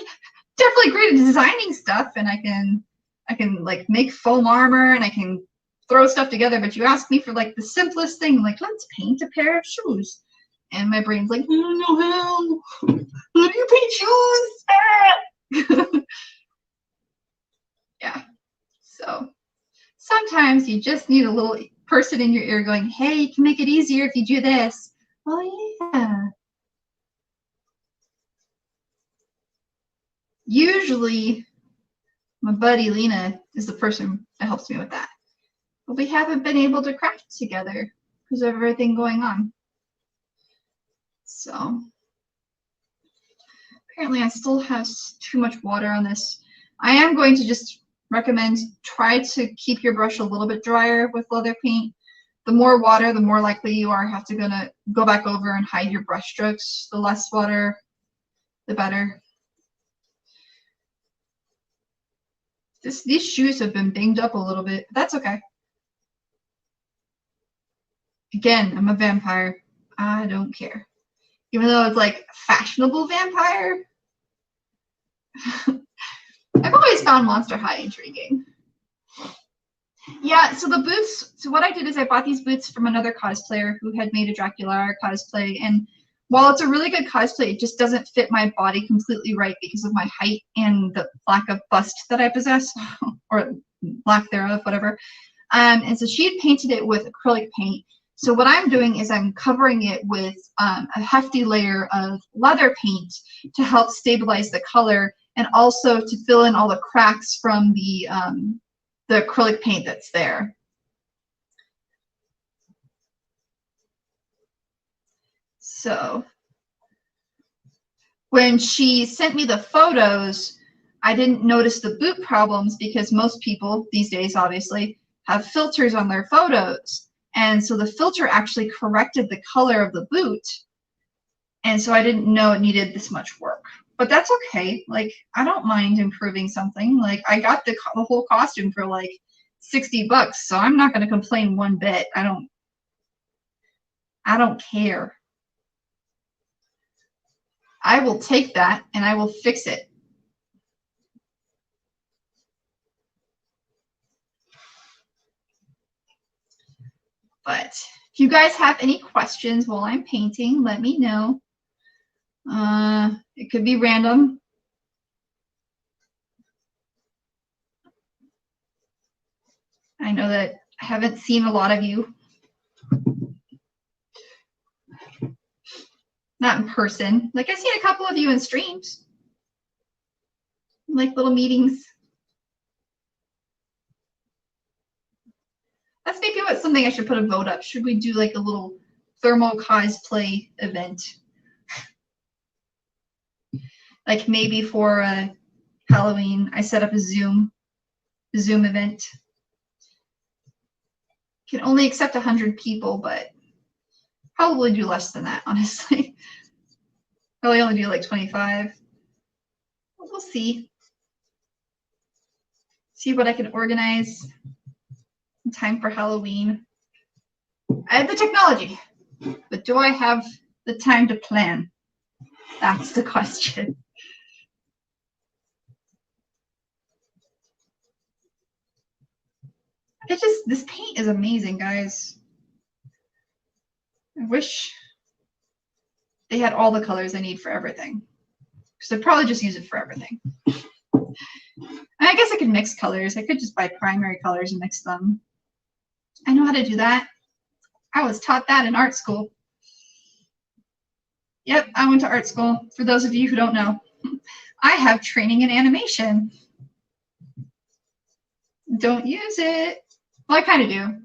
definitely great at designing stuff, and I can like make foam armor and I can throw stuff together. But you ask me for like the simplest thing, like let's paint a pair of shoes, and my brain's like, I don't know how. How do you paint shoes? Ah! Yeah. So sometimes you just need a little person in your ear going, hey, you can make it easier if you do this. Oh yeah. Usually my buddy Lena is the person that helps me with that. But we haven't been able to craft together because of everything going on. So apparently I still have too much water on this. I am going to just recommend try to keep your brush a little bit drier with leather paint. The more water, the more likely you are have to gonna go back over and hide your brush strokes. The less water, the better. These shoes have been banged up a little bit, but that's okay. Again, I'm a vampire. I don't care. Even though it's like fashionable vampire. I've always found Monster High intriguing. Yeah, so the boots, so what I did is I bought these boots from another cosplayer who had made a Draculaura cosplay, and while it's a really good cosplay, it just doesn't fit my body completely right because of my height and the lack of bust that I possess, or lack thereof, whatever. And so she had painted it with acrylic paint. So what I'm doing is I'm covering it with a hefty layer of leather paint to help stabilize the color and also to fill in all the cracks from the acrylic paint that's there. So when she sent me the photos, I didn't notice the boot problems because most people these days obviously have filters on their photos. And so the filter actually corrected the color of the boot. And so I didn't know it needed this much work. But that's okay. Like, I don't mind improving something. Like, I got the whole costume for like $60, so I'm not going to complain one bit. I don't care. I will take that and I will fix it. But if you guys have any questions while I'm painting, let me know. It could be random. I know that I haven't seen a lot of you. Not in person. Like, I've seen a couple of you in streams. Like little meetings. That's maybe what something I should put a vote up. Should we do like a little thermo cosplay event? Like maybe for Halloween, I set up a Zoom event. Can only accept 100 people, but probably do less than that, honestly. Probably only do like 25. We'll see. See what I can organize in time for Halloween. I have the technology, but do I have the time to plan? That's the question. This paint is amazing, guys. I wish they had all the colors I need for everything. Because I'd probably just use it for everything. And I guess I could mix colors. I could just buy primary colors and mix them. I know how to do that. I was taught that in art school. Yep, I went to art school. For those of you who don't know, I have training in animation. Don't use it. Well, I kind of do.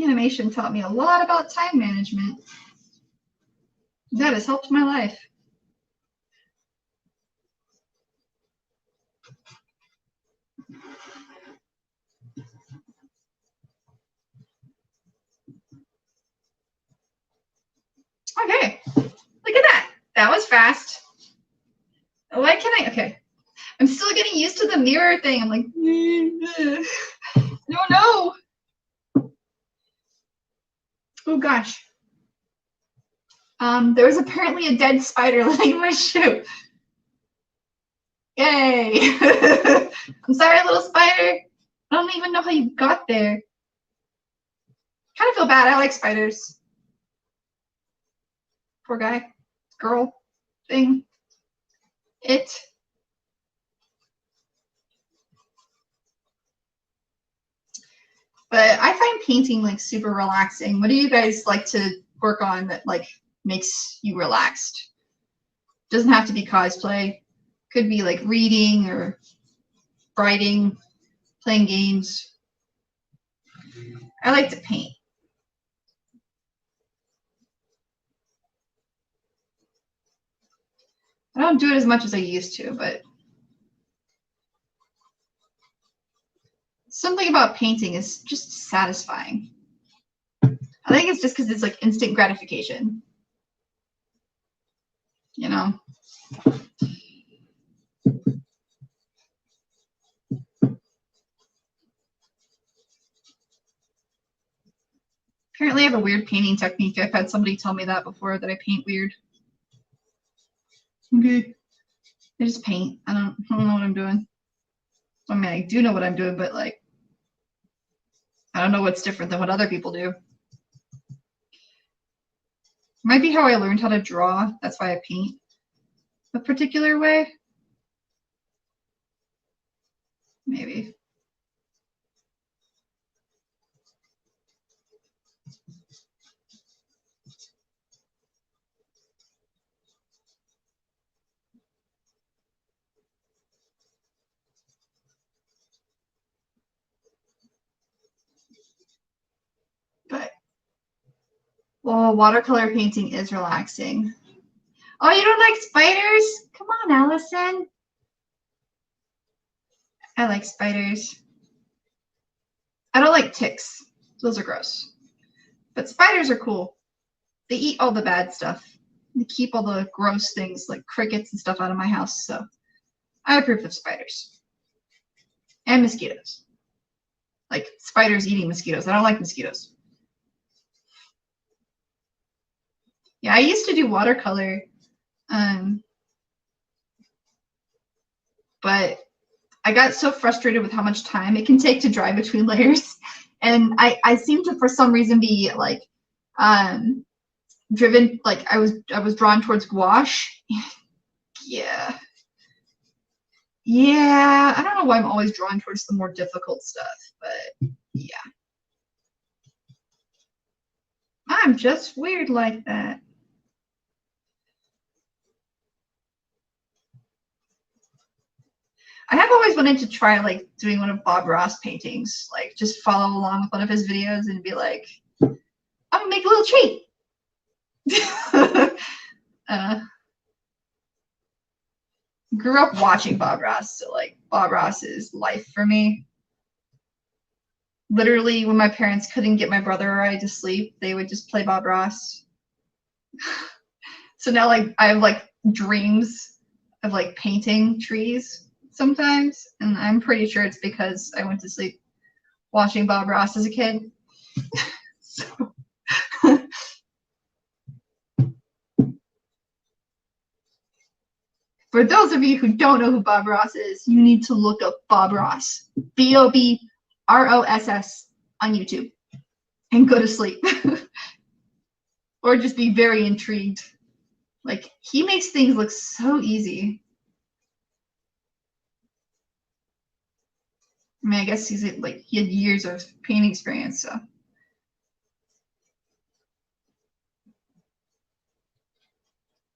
Animation taught me a lot about time management. That has helped my life. mirror thing. I'm like, I don't know. Oh gosh. There was apparently a dead spider laying in my shoe. Yay! I'm sorry, little spider. I don't even know how you got there. Kind of feel bad. I like spiders. Poor guy. Girl. Thing. It. But I find painting like super relaxing. What do you guys like to work on that like makes you relaxed? Doesn't have to be cosplay. Could be like reading or writing, playing games. I like to paint. I don't do it as much as I used to, but something about painting is just satisfying. I think it's just because it's like instant gratification. You know? Apparently I have a weird painting technique. I've had somebody tell me that before, that I paint weird. Okay. I just paint. I don't know what I'm doing. I mean, I do know what I'm doing, but like, I don't know what's different than what other people do. Might be how I learned how to draw. That's why I paint a particular way. Maybe. But, well, watercolor painting is relaxing. Oh, you don't like spiders? Come on, Allison. I like spiders. I don't like ticks. Those are gross. But spiders are cool. They eat all the bad stuff. They keep all the gross things like crickets and stuff out of my house, so I approve of spiders. And mosquitoes. Like spiders eating mosquitoes. I don't like mosquitoes. Yeah, I used to do watercolor, but I got so frustrated with how much time it can take to dry between layers, and I seem to, for some reason, be like driven, like I was drawn towards gouache. Yeah, I don't know why I'm always drawn towards the more difficult stuff, but yeah, I'm just weird like that. I have always wanted to try like doing one of Bob Ross paintings, like just follow along with one of his videos and be like, I'm gonna make a little treat. Grew up watching Bob Ross, so like Bob Ross is life for me. Literally, when my parents couldn't get my brother or I to sleep, they would just play Bob Ross. So now like I have like dreams of like painting trees sometimes, and I'm pretty sure it's because I went to sleep watching Bob Ross as a kid. So for those of you who don't know who Bob Ross is, you need to look up Bob Ross, BOBROSS on YouTube, and go to sleep. Or just be very intrigued. Like, he makes things look so easy. I mean, I guess he's like, he had years of painting experience, so. I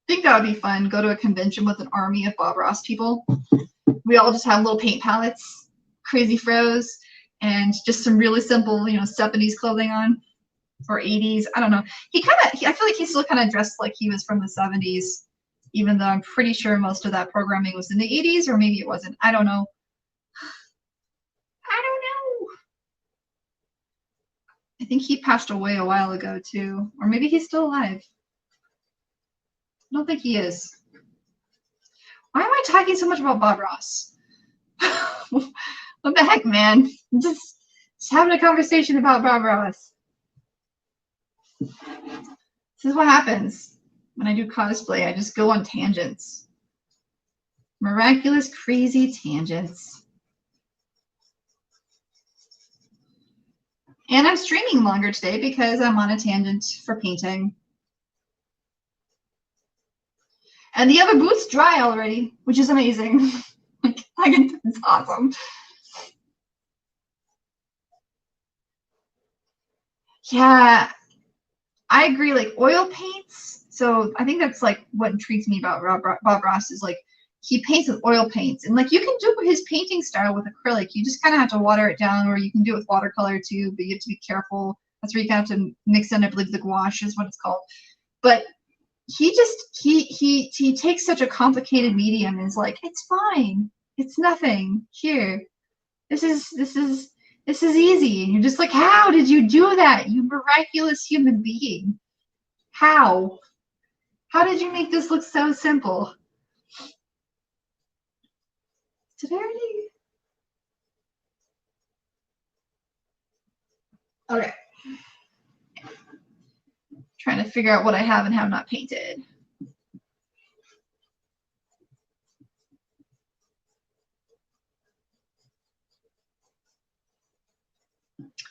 think that would be fun. Go to a convention with an army of Bob Ross people. We all just have little paint palettes, crazy froze, and just some really simple, 70s clothing on, or 80s. I don't know. I feel like he still kind of dressed like he was from the 70s, even though I'm pretty sure most of that programming was in the 80s, or maybe it wasn't. I don't know. I think he passed away a while ago too, or maybe he's still alive. I don't think he is. Why am I talking so much about Bob Ross? What the heck, man? Just having a conversation about Barbaros. This is what happens when I do cosplay. I just go on tangents. Miraculous, crazy tangents. And I'm streaming longer today because I'm on a tangent for painting. And the other boot's dry already, which is amazing. It's awesome. Yeah, I agree. Like oil paints. So I think that's like what intrigues me about Bob Ross is like he paints with oil paints, and like you can do his painting style with acrylic. You just kind of have to water it down, or you can do it with watercolor too. But you have to be careful. That's where you kind of have to mix in, I believe, the gouache is what it's called. But he takes such a complicated medium and is like, it's fine, it's nothing. Here, this is easy. And you're just like, how did you do that, you miraculous human being? How did you make this look so simple? Did I already? Okay. Trying to figure out what I have and have not painted.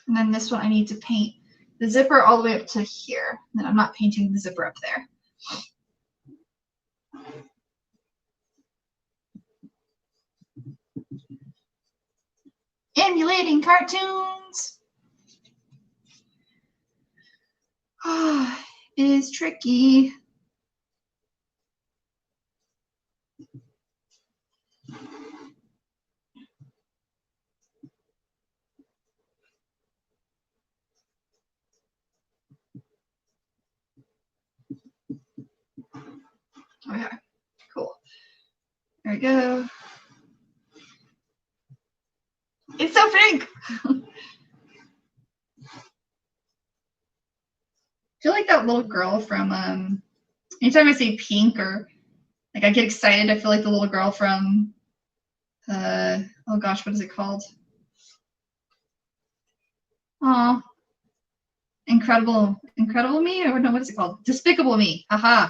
And then this one I need to paint the zipper all the way up to here. And then I'm not painting the zipper up there. Emulating cartoons is tricky. Okay, cool. There we go. It's so pink. I feel like that little girl from anytime I say pink or like I get excited, I feel like the little girl from oh gosh, what is it called? Oh, Incredible Me, or no, what is it called? Despicable Me. Haha.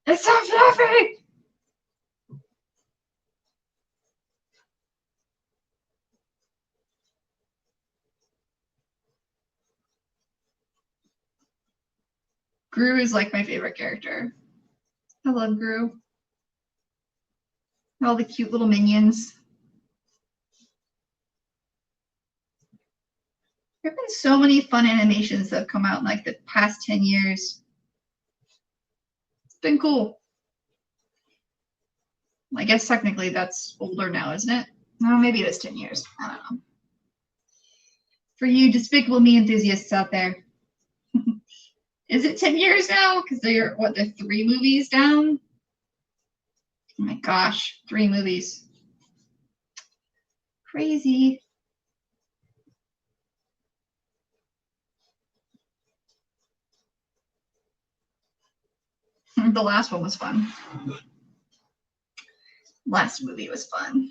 It's so fluffy. Gru is like my favorite character. I love Gru. All the cute little minions. There have been so many fun animations that have come out in like the past 10 years. It's been cool. I guess technically that's older now, isn't it? No, maybe it is 10 years. I don't know. For you Despicable Me enthusiasts out there. Is it 10 years now? Because they're 3 movies down? Oh my gosh, 3 movies. Crazy. The last one was fun. Last movie was fun.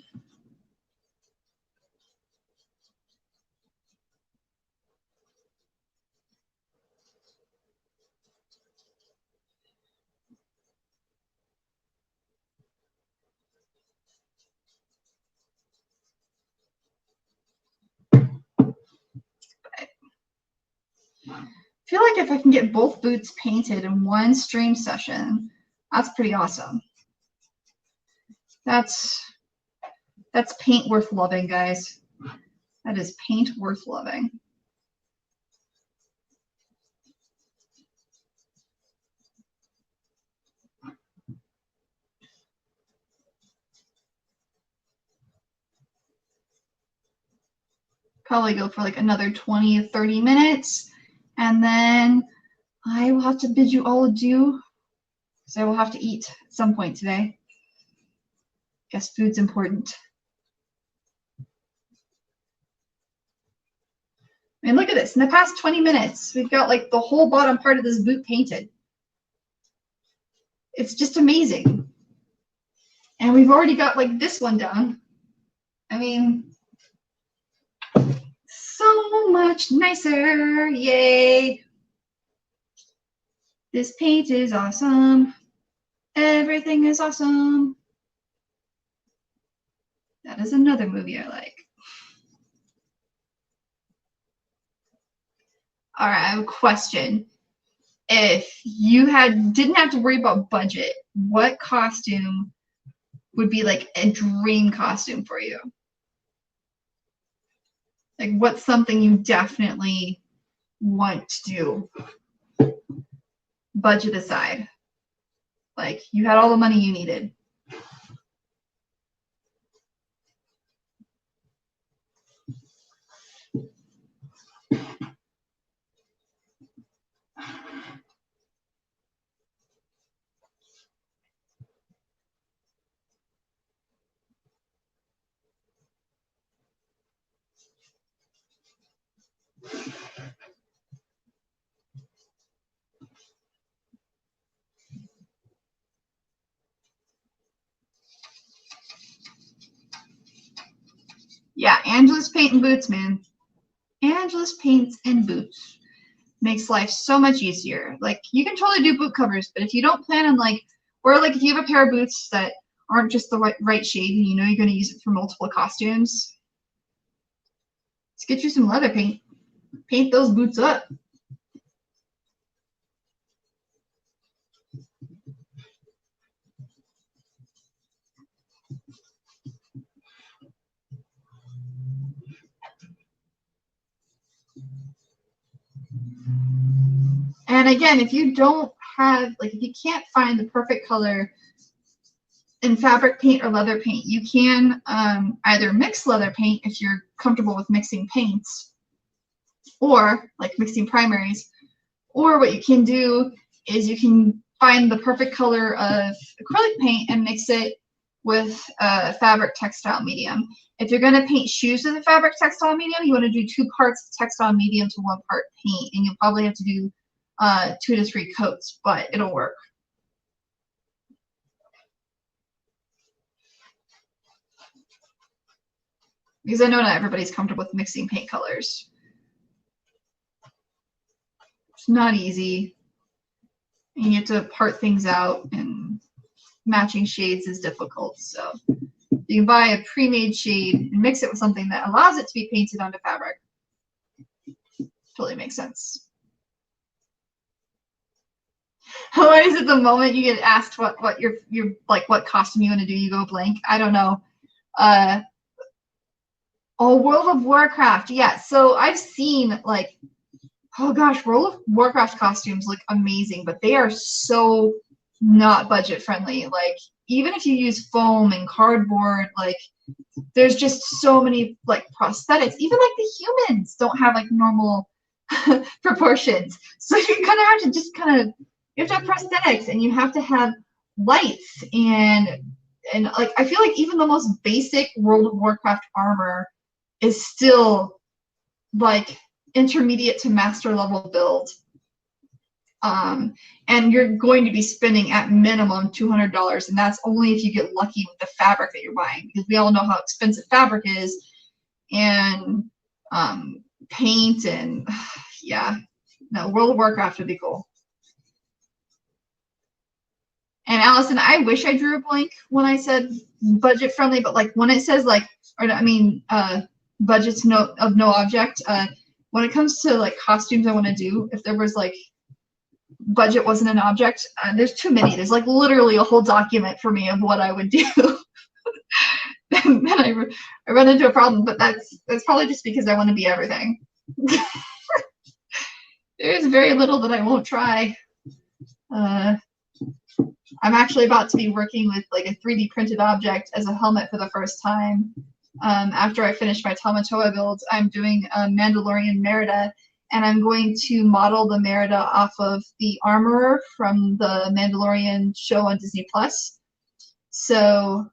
I feel like if I can get both boots painted in one stream session, that's pretty awesome. That's paint worth loving, guys. That is paint worth loving. Probably go for like another 20 or 30 minutes, and then I will have to bid you all adieu, because I will have to eat at some point today. Guess food's important. I mean, look at this. In the past 20 minutes, we've got like the whole bottom part of this boot painted. It's just amazing. And we've already got like this one done. I mean, so much nicer. Yay. This paint is awesome. Everything is awesome. That is another movie I like. All right, I have a question. If you didn't have to worry about budget, what costume would be like a dream costume for you? Like, what's something you definitely want to do, budget aside? Like, you had all the money you needed. Yeah, Angela's paint and boots, man. Angela's paints and boots makes life so much easier. Like, you can totally do boot covers, but if you don't plan on like, or like if you have a pair of boots that aren't just the right shade and you know you're going to use it for multiple costumes, let's get you some leather paint. Paint those boots up. And again, if you don't have, like, if you can't find the perfect color in fabric paint or leather paint, you can either mix leather paint if you're comfortable with mixing paints, or like mixing primaries, or what you can do is you can find the perfect color of acrylic paint and mix it with a fabric textile medium. If you're going to paint shoes with a fabric textile medium, you want to do 2 parts textile medium to 1 part paint, and you'll probably have to do 2 to 3 coats, but it'll work. Because I know not everybody's comfortable with mixing paint colors. It's not easy. And you have to part things out, and matching shades is difficult. So you can buy a pre-made shade and mix it with something that allows it to be painted onto fabric. Totally makes sense. What is it the moment you get asked what your like what costume you want to do, you go blank? I don't know. Oh, World of Warcraft. Yeah, so I've seen like, oh gosh, World of Warcraft costumes look amazing, but they are so not budget friendly. Like, even if you use foam and cardboard, like, there's just so many like prosthetics. Even like the humans don't have like normal proportions. So you kind of have to just you have to have prosthetics, and you have to have lights, and like, I feel like even the most basic World of Warcraft armor is still like intermediate to master level build. And you're going to be spending at minimum $200, and that's only if you get lucky with the fabric that you're buying, because we all know how expensive fabric is, and paint, and yeah, no, World of Warcraft would be cool. And Allison, I wish I drew a blank when I said budget friendly, but like when it says like, or I mean, budgets of no object, when it comes to like costumes I want to do, if there was like budget wasn't an object, there's too many. There's like literally a whole document for me of what I would do. And then I run into a problem, but that's probably just because I want to be everything. There's very little that I won't try. I'm actually about to be working with like a 3D printed object as a helmet for the first time. After I finish my Tamatoa build, I'm doing a Mandalorian Merida, and I'm going to model the Merida off of the armorer from the Mandalorian show on Disney Plus. So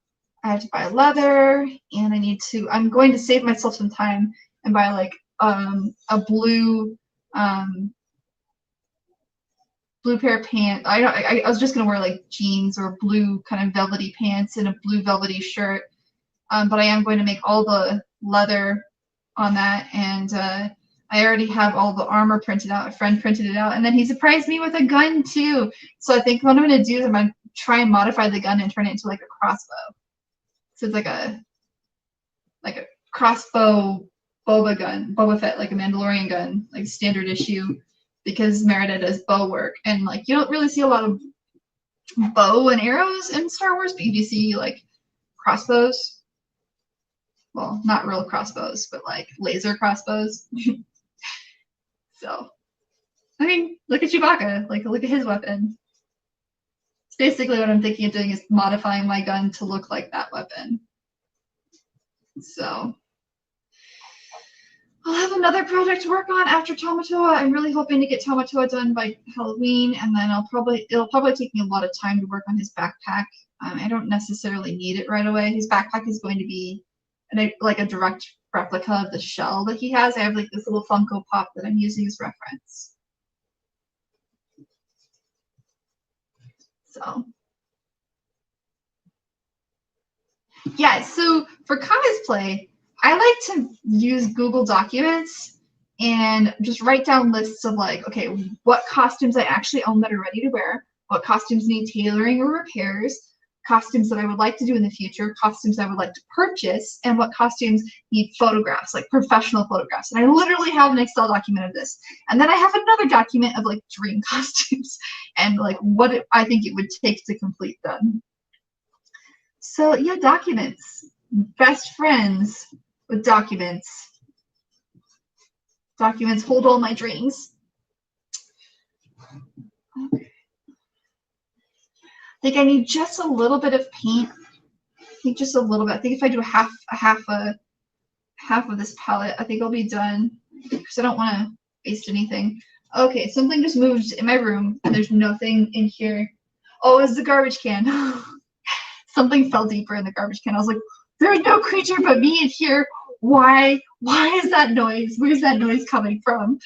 I have to buy leather, and I'm going to save myself some time and buy like a blue blue pair of pants. I was just gonna wear like jeans or blue kind of velvety pants and a blue velvety shirt. But I am going to make all the leather on that, and I already have all the armor printed out. A friend printed it out, and then he surprised me with a gun too. So I think what I'm going to do is I'm going to try and modify the gun and turn it into like a crossbow. So it's like a crossbow Boba Fett, like a Mandalorian gun, like standard issue, because Merida does bow work, and like you don't really see a lot of bow and arrows in Star Wars, but you do see like crossbows. Well, not real crossbows, but like laser crossbows. So, I mean, look at Chewbacca. Like, look at his weapon. It's basically what I'm thinking of doing is modifying my gun to look like that weapon. So, I'll have another project to work on after Tamatoa. I'm really hoping to get Tamatoa done by Halloween, and then it'll probably take me a lot of time to work on his backpack. I don't necessarily need it right away. His backpack is going to be like a direct replica of the shell that he has. I have like this little Funko Pop that I'm using as reference. So yeah, so for cosplay, I like to use Google Documents and just write down lists of like, okay, what costumes I actually own that are ready to wear, what costumes need tailoring or repairs, costumes that I would like to do in the future, costumes I would like to purchase, and what costumes need photographs, like professional photographs. And I literally have an Excel document of this. And then I have another document of like dream costumes and like what I think it would take to complete them. So yeah, documents. Best friends with documents. Documents hold all my dreams. Okay. I think I need just a little bit of paint. I think just a little bit. I think if I do half of this palette, I think I'll be done because I don't want to waste anything. Okay, something just moved in my room and there's nothing in here. Oh, it's the garbage can. Something fell deeper in the garbage can. I was like, there's no creature but me in here. Why is that noise? Where's that noise coming from?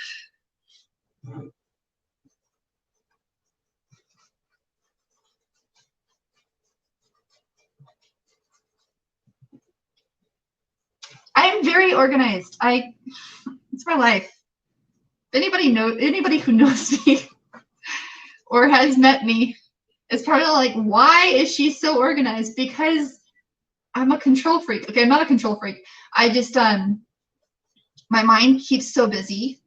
I'm very organized. It's my life. Anybody who knows me or has met me is probably like, why is she so organized? Because I'm a control freak. Okay, I'm not a control freak. I just my mind keeps so busy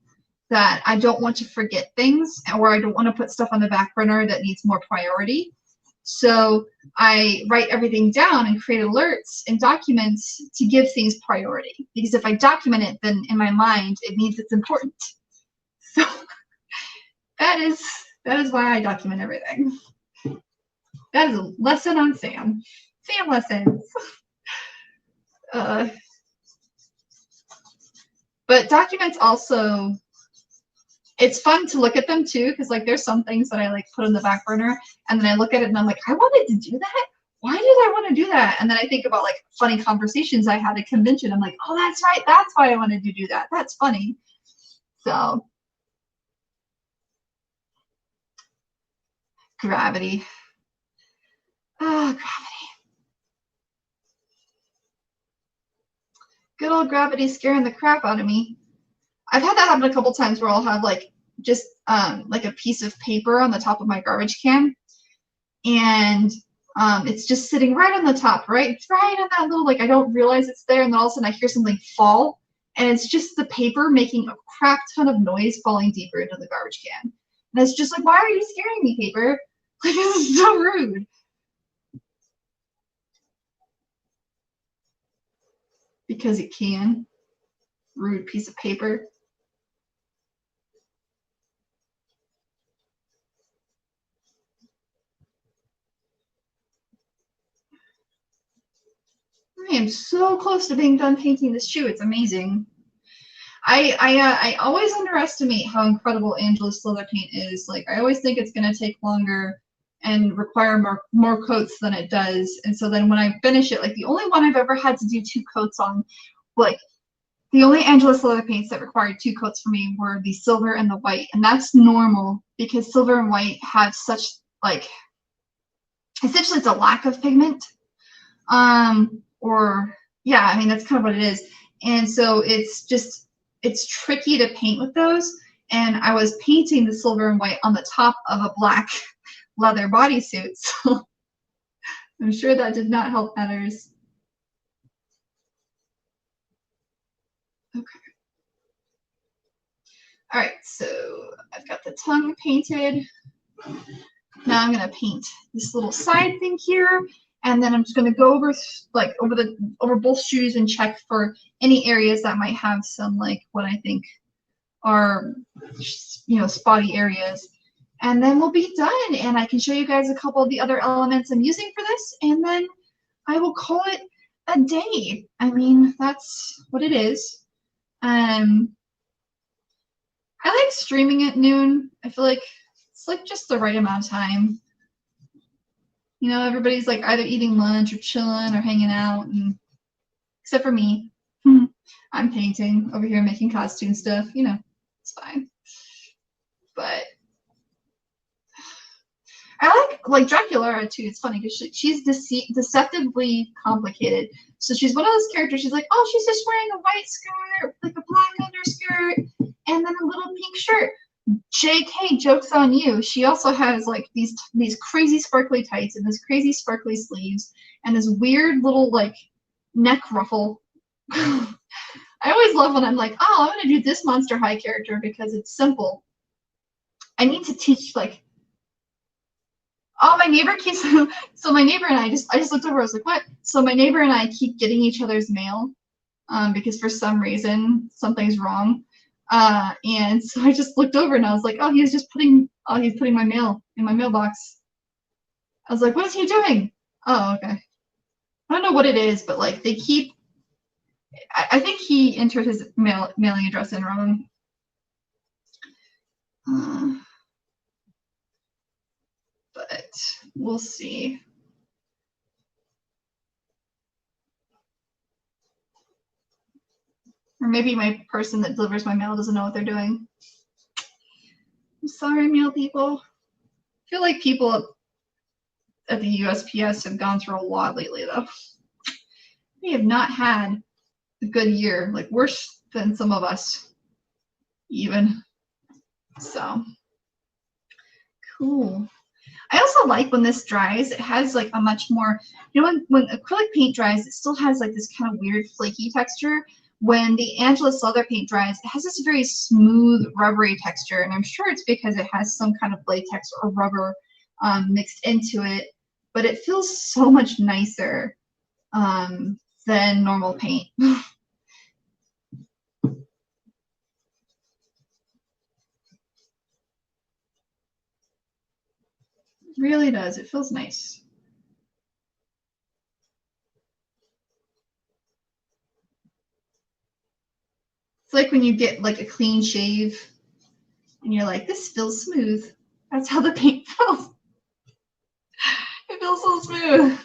that I don't want to forget things, or I don't want to put stuff on the back burner that needs more priority. So I write everything down and create alerts and documents to give things priority. Because if I document it, then in my mind, it means it's important. So that is why I document everything. That is a lesson on Sam. Sam lessons. But documents also, it's fun to look at them too, because like there's some things that I like put on the back burner, and then I look at it and I'm like, I wanted to do that. Why did I want to do that? And then I think about like funny conversations I had at convention. I'm like, oh, that's right. That's why I wanted to do that. That's funny. So gravity. Ah, gravity. Good old gravity scaring the crap out of me. I've had that happen a couple times where I'll have like just like a piece of paper on the top of my garbage can, and it's just sitting right on the top, right on that little, like I don't realize it's there, and then all of a sudden I hear something fall, and it's just the paper making a crap ton of noise falling deeper into the garbage can. And it's just like, why are you scaring me, paper? Like, this is so rude. Because it can. Rude piece of paper. I am so close to being done painting this shoe. It's amazing. I always underestimate how incredible Angela's leather paint is. Like, I always think it's going to take longer and require more coats than it does. And so then when I finish it, like the only one I've ever had to do 2 coats on, like the only Angelus leather paints that required 2 coats for me were the silver and the white, and that's normal because silver and white have such, like, essentially it's a lack of pigment. Or yeah, I mean that's kind of what it is. And so it's tricky to paint with those. And I was painting the silver and white on the top of a black leather bodysuit, so I'm sure that did not help matters. Okay. All right, so I've got the tongue painted. Now I'm gonna paint this little side thing here, and then I'm just gonna go over over both shoes and check for any areas that might have some, like, what I think are, you know, spotty areas. And then we'll be done, and I can show you guys a couple of the other elements I'm using for this, and then I will call it a day. I mean, that's what it is. I like streaming at noon. I feel like it's like just the right amount of time. You know, everybody's like either eating lunch or chilling or hanging out, and except for me. I'm painting over here, making costume stuff. You know, it's fine. But I like Draculaura too. It's funny because she's deceptively complicated. So she's one of those characters. She's like, oh, she's just wearing a white skirt, like a black underskirt, and then a little pink shirt. JK, joke's on you. She also has like these crazy sparkly tights and this crazy sparkly sleeves and this weird little like neck ruffle. I always love when I'm like, oh, I'm gonna do this Monster High character because it's simple. I need to teach, like, oh, my neighbor keeps, so my neighbor and I just looked over, I was like, what? So my neighbor and I keep getting each other's mail because for some reason something's wrong. And so I just looked over and I was like, oh, he's putting my mail in my mailbox. I was like, what is he doing? Oh, okay. I don't know what it is, but like they keep, I think he entered his mailing address in wrong. But we'll see. Or maybe my person that delivers my mail doesn't know what they're doing. I'm sorry, mail people. I feel like people at the USPS have gone through a lot lately, though. We have not had a good year, like worse than some of us, even. So, cool. I also like when this dries, it has like a much more, you know, when acrylic paint dries, it still has like this kind of weird flaky texture. When the Angelus leather paint dries, it has this very smooth, rubbery texture, and I'm sure it's because it has some kind of latex or rubber mixed into it, but it feels so much nicer than normal paint. It really does. It feels nice. It's like when you get like a clean shave and you're like, this feels smooth. That's how the paint feels. It feels so smooth.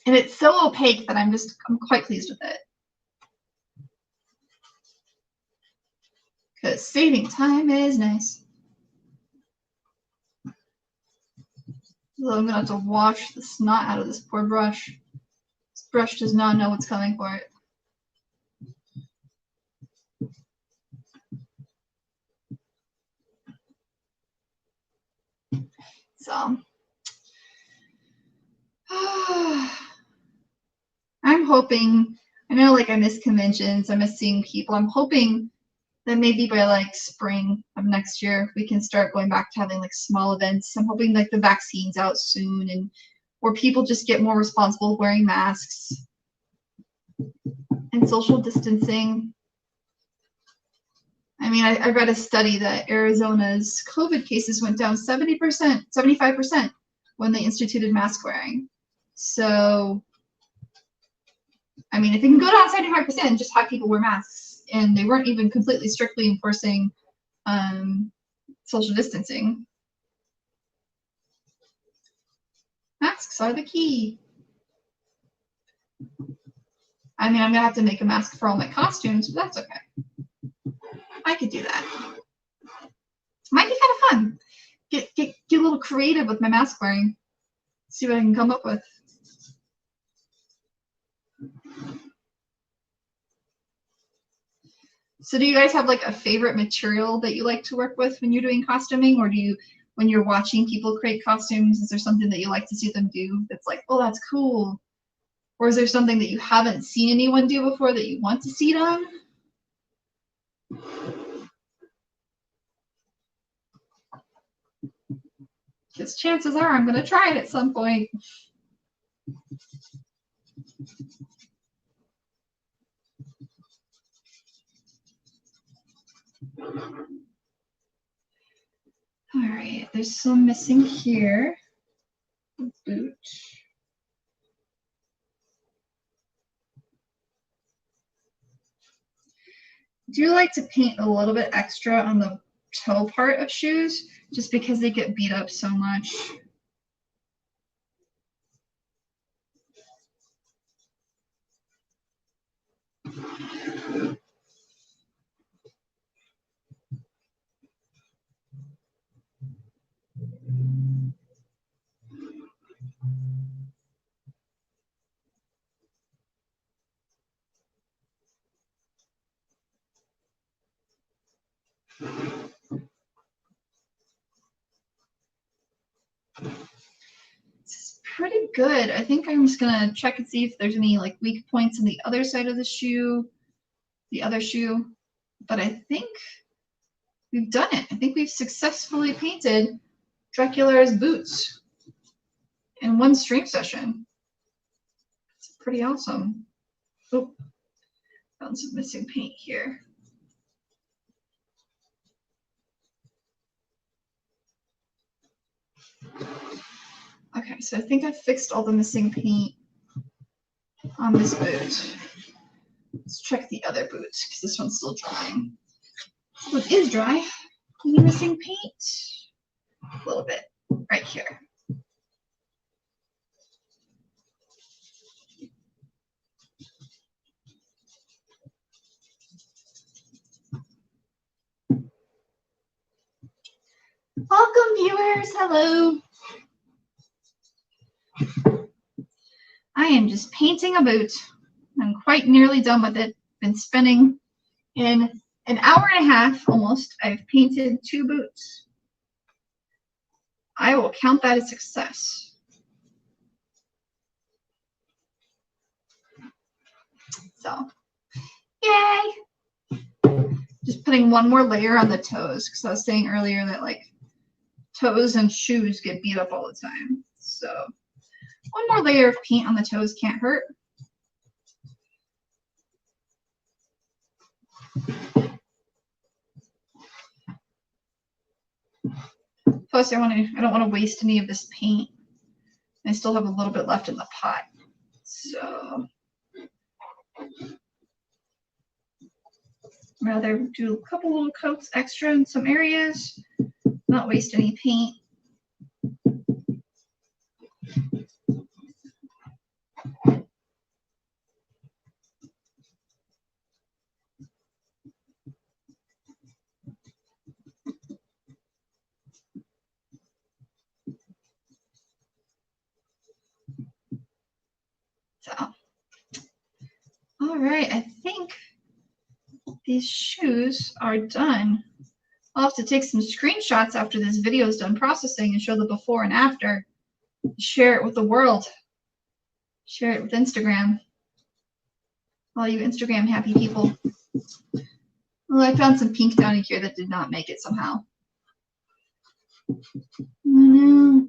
And it's so opaque that I'm quite pleased with it. Because saving time is nice. So I'm gonna have to wash the snot out of this poor brush. This brush does not know what's coming for it. So I'm hoping, I know like I miss conventions, I miss seeing people. I'm hoping that maybe by like spring of next year we can start going back to having like small events. I'm hoping like the vaccine's out soon and where people just get more responsible wearing masks and social distancing. I mean, I read a study that Arizona's COVID cases went down 70%, 75% when they instituted mask wearing. So, I mean, if they can go down 75% and just have people wear masks, and they weren't even completely strictly enforcing social distancing. Masks are the key. I mean, I'm gonna have to make a mask for all my costumes, but that's okay. I could do that. Might be kind of fun. Get a little creative with my mask wearing. See what I can come up with. So do you guys have like a favorite material that you like to work with when you're doing costuming, or do you, when you're watching people create costumes, is there something that you like to see them do that's like, oh, that's cool? Or is there something that you haven't seen anyone do before that you want to see done? Because chances are I'm going to try it at some point. All right, there's some missing here. Boot. Do you like to paint a little bit extra on the toe part of shoes just because they get beat up so much? It's pretty good. I think I'm just gonna check and see if there's any like weak points on the other side of the shoe, the other shoe. But I think we've done it. I think we've successfully painted Draculaura's boots in one stream session. It's pretty awesome. Oh, found some missing paint here. Okay, so I think I fixed all the missing paint on this boot. Let's check the other boot because this one's still drying. This one is dry. Any missing paint? A little bit right here. Welcome, viewers. Hello. I am just painting a boot. I'm quite nearly done with it. Been spending in an hour and a half almost. I've painted 2 boots. I will count that a success. So, yay! Just putting one more layer on the toes because I was saying earlier that like toes and shoes get beat up all the time. So one more layer of paint on the toes can't hurt. Plus, I don't want to waste any of this paint. I still have a little bit left in the pot. So rather do a couple little coats extra in some areas, not waste any paint. So, all right, I think these shoes are done. I'll have to take some screenshots after this video is done processing and show the before and after. Share it with the world. Share it with Instagram. All you Instagram happy people. Well, I found some pink down here that did not make it somehow. Oh no.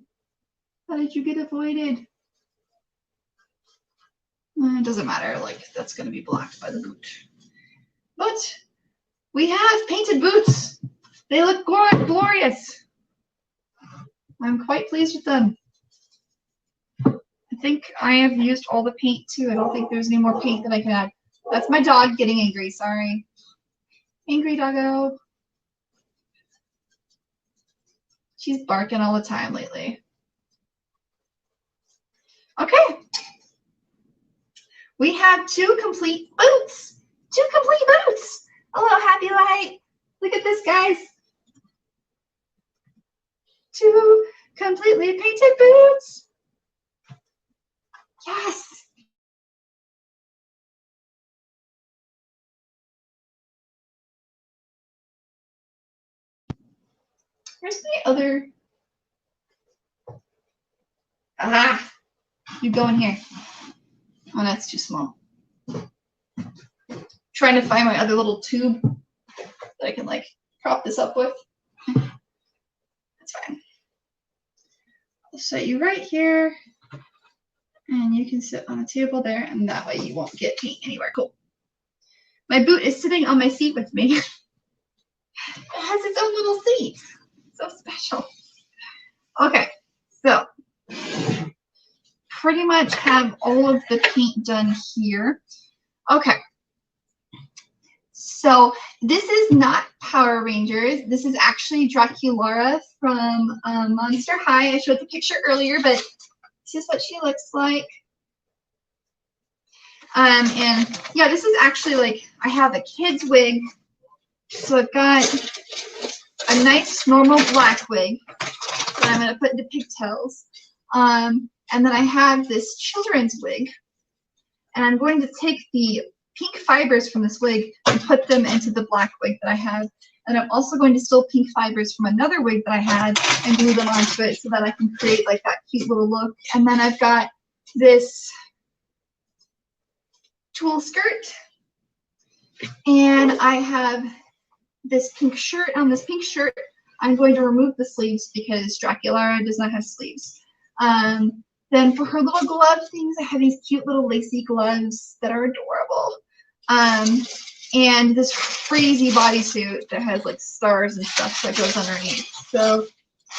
How did you get avoided? It doesn't matter, like that's going to be blocked by the boot. But we have painted boots. They look glorious. I'm quite pleased with them. I think I have used all the paint too. I don't think there's any more paint that I can add. That's my dog getting angry, sorry. Angry doggo. She's barking all the time lately. Okay. We have 2 complete boots. 2 complete boots. Hello, Happy Light. Look at this, guys. 2 completely painted boots. Yes. Where's the other? Ah, you go in here. Oh, that's too small. Trying to find my other little tube that I can like prop this up with. That's fine. I'll set you right here, and you can sit on a table there, and that way you won't get paint anywhere. Cool. My boot is sitting on my seat with me. It has its own little seat. So special. Okay, so pretty much have all of the paint done here. Okay. So this is not Power Rangers. This is actually Draculaura from Monster High. I showed the picture earlier, but this is what she looks like. And yeah, this is actually like, I have a kid's wig. So I've got a nice normal black wig that I'm going to put into pigtails. And then I have this children's wig. And I'm going to take the pink fibers from this wig and put them into the black wig that I have. And I'm also going to steal pink fibers from another wig that I had and glue them onto it so that I can create like that cute little look. And then I've got this tulle skirt. And I have this pink shirt. On this pink shirt, I'm going to remove the sleeves because Draculaura does not have sleeves. Then for her little glove things, I have these cute little lacy gloves that are adorable. And this crazy bodysuit that has like stars and stuff that goes underneath. So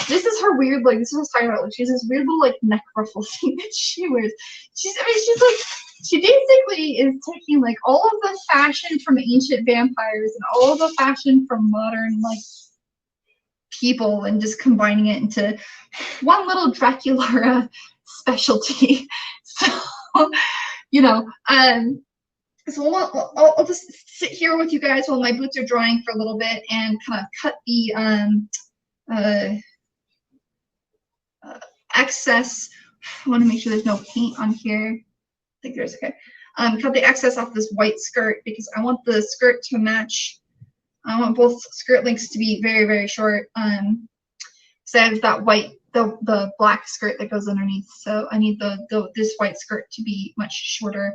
this is her weird, like, this is what I was talking about. She has this weird little like neck ruffle thing that she wears. She's like, she basically is taking like all of the fashion from ancient vampires and all of the fashion from modern like people and just combining it into one little Draculaura specialty. So, you know, so I'll just sit here with you guys while my boots are drying for a little bit and kind of cut the excess. I want to make sure there's no paint on here. I think there's okay. Cut the excess off this white skirt because I want the skirt to match. I want both skirt lengths to be very, very short. So I have that white, the black skirt that goes underneath. So I need this white skirt to be much shorter.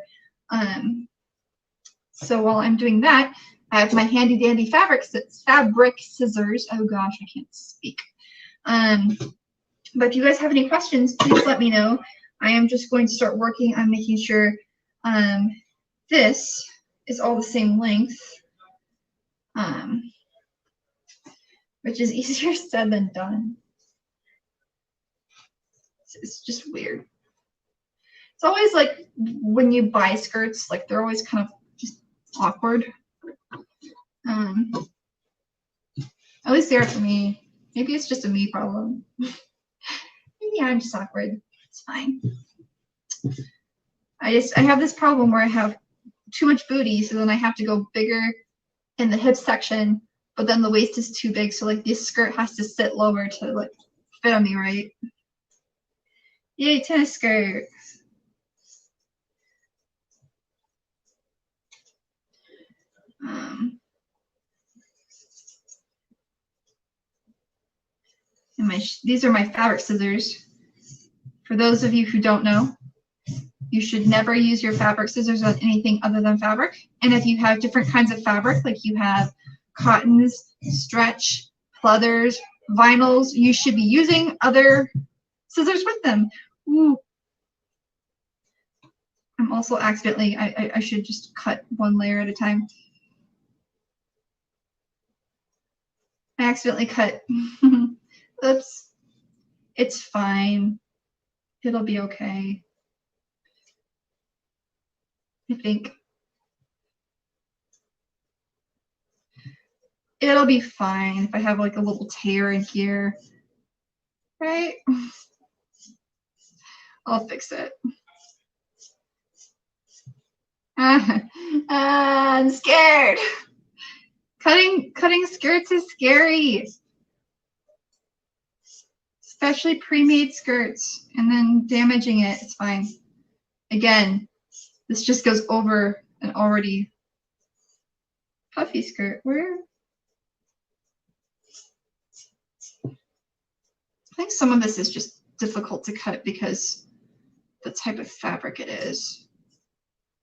So while I'm doing that, I have my handy dandy fabric scissors. Oh gosh, I can't speak. But if you guys have any questions, please let me know. I am just going to start working on making sure this is all the same length, which is easier said than done. It's just weird. It's always like when you buy skirts, like they're always kind of just awkward. At least they are for me. Maybe it's just a me problem. Maybe I'm just awkward. It's fine. I have this problem where I have too much booty, so then I have to go bigger in the hip section, but then the waist is too big, so like this skirt has to sit lower to like fit on me right. Yay, tennis skirt. And these are my fabric scissors. For those of you who don't know, you should never use your fabric scissors on anything other than fabric. And if you have different kinds of fabric, like you have cottons, stretch, pleathers, vinyls, you should be using other scissors with them. Ooh. I'm also accidentally, I should just cut one layer at a time. I accidentally cut. Oops. It's fine. It'll be okay. I think. It'll be fine if I have like a little tear in here. Right? I'll fix it. I'm scared. Cutting skirts is scary. Especially pre-made skirts, and then damaging it, it's fine. Again, this just goes over an already puffy skirt. Where? I think some of this is just difficult to cut because the type of fabric it is.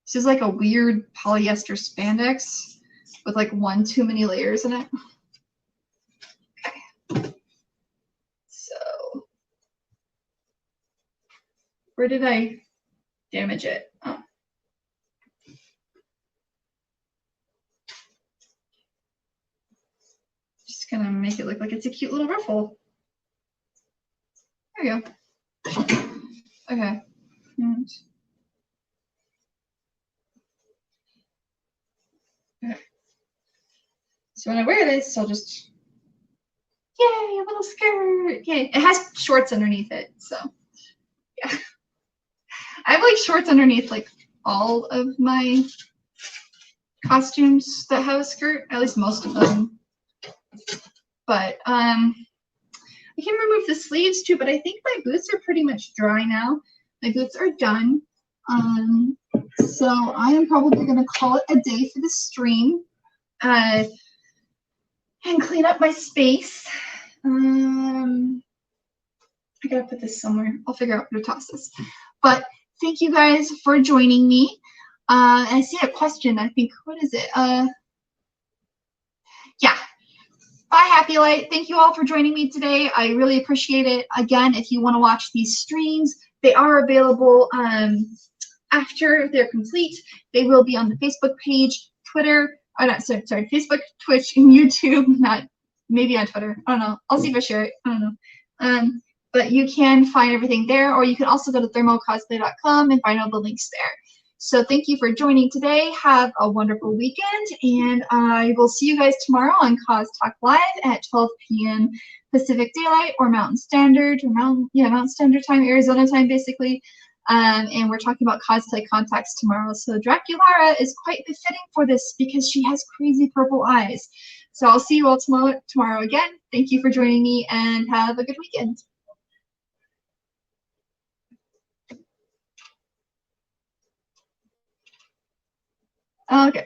This is like a weird polyester spandex with like one too many layers in it. Okay. So, where did I damage it? Oh. Just gonna make it look like it's a cute little ruffle. There we go. Okay. And okay. So when I wear this, I'll just, yay, a little skirt. Yay. It has shorts underneath it, so yeah. I have like shorts underneath like all of my costumes that have a skirt, at least most of them. But I can remove the sleeves too, but I think my boots are pretty much dry now. My boots are done. So I am probably gonna call it a day for the stream. And clean up my space. I gotta put this somewhere. I'll figure out where to toss this. But thank you guys for joining me. I see a question. I think, what is it? Yeah. Bye, Happy Light. Thank you all for joining me today. I really appreciate it. Again, if you want to watch these streams, they are available after they're complete. They will be on the Facebook page, Twitter, sorry, Facebook, Twitch, and YouTube, not maybe on Twitter. I don't know. I'll see if I share it. I don't know. But you can find everything there, or you can also go to thermocosplay.com and find all the links there. So thank you for joining today. Have a wonderful weekend, and I will see you guys tomorrow on Cos Talk Live at 12 p.m. Pacific Daylight or Mountain Standard, or Mountain Standard Time, Arizona time, basically. And we're talking about cosplay contacts tomorrow. So Draculaura is quite befitting for this because she has crazy purple eyes. So I'll see you all tomorrow again. Thank you for joining me, and have a good weekend. Okay.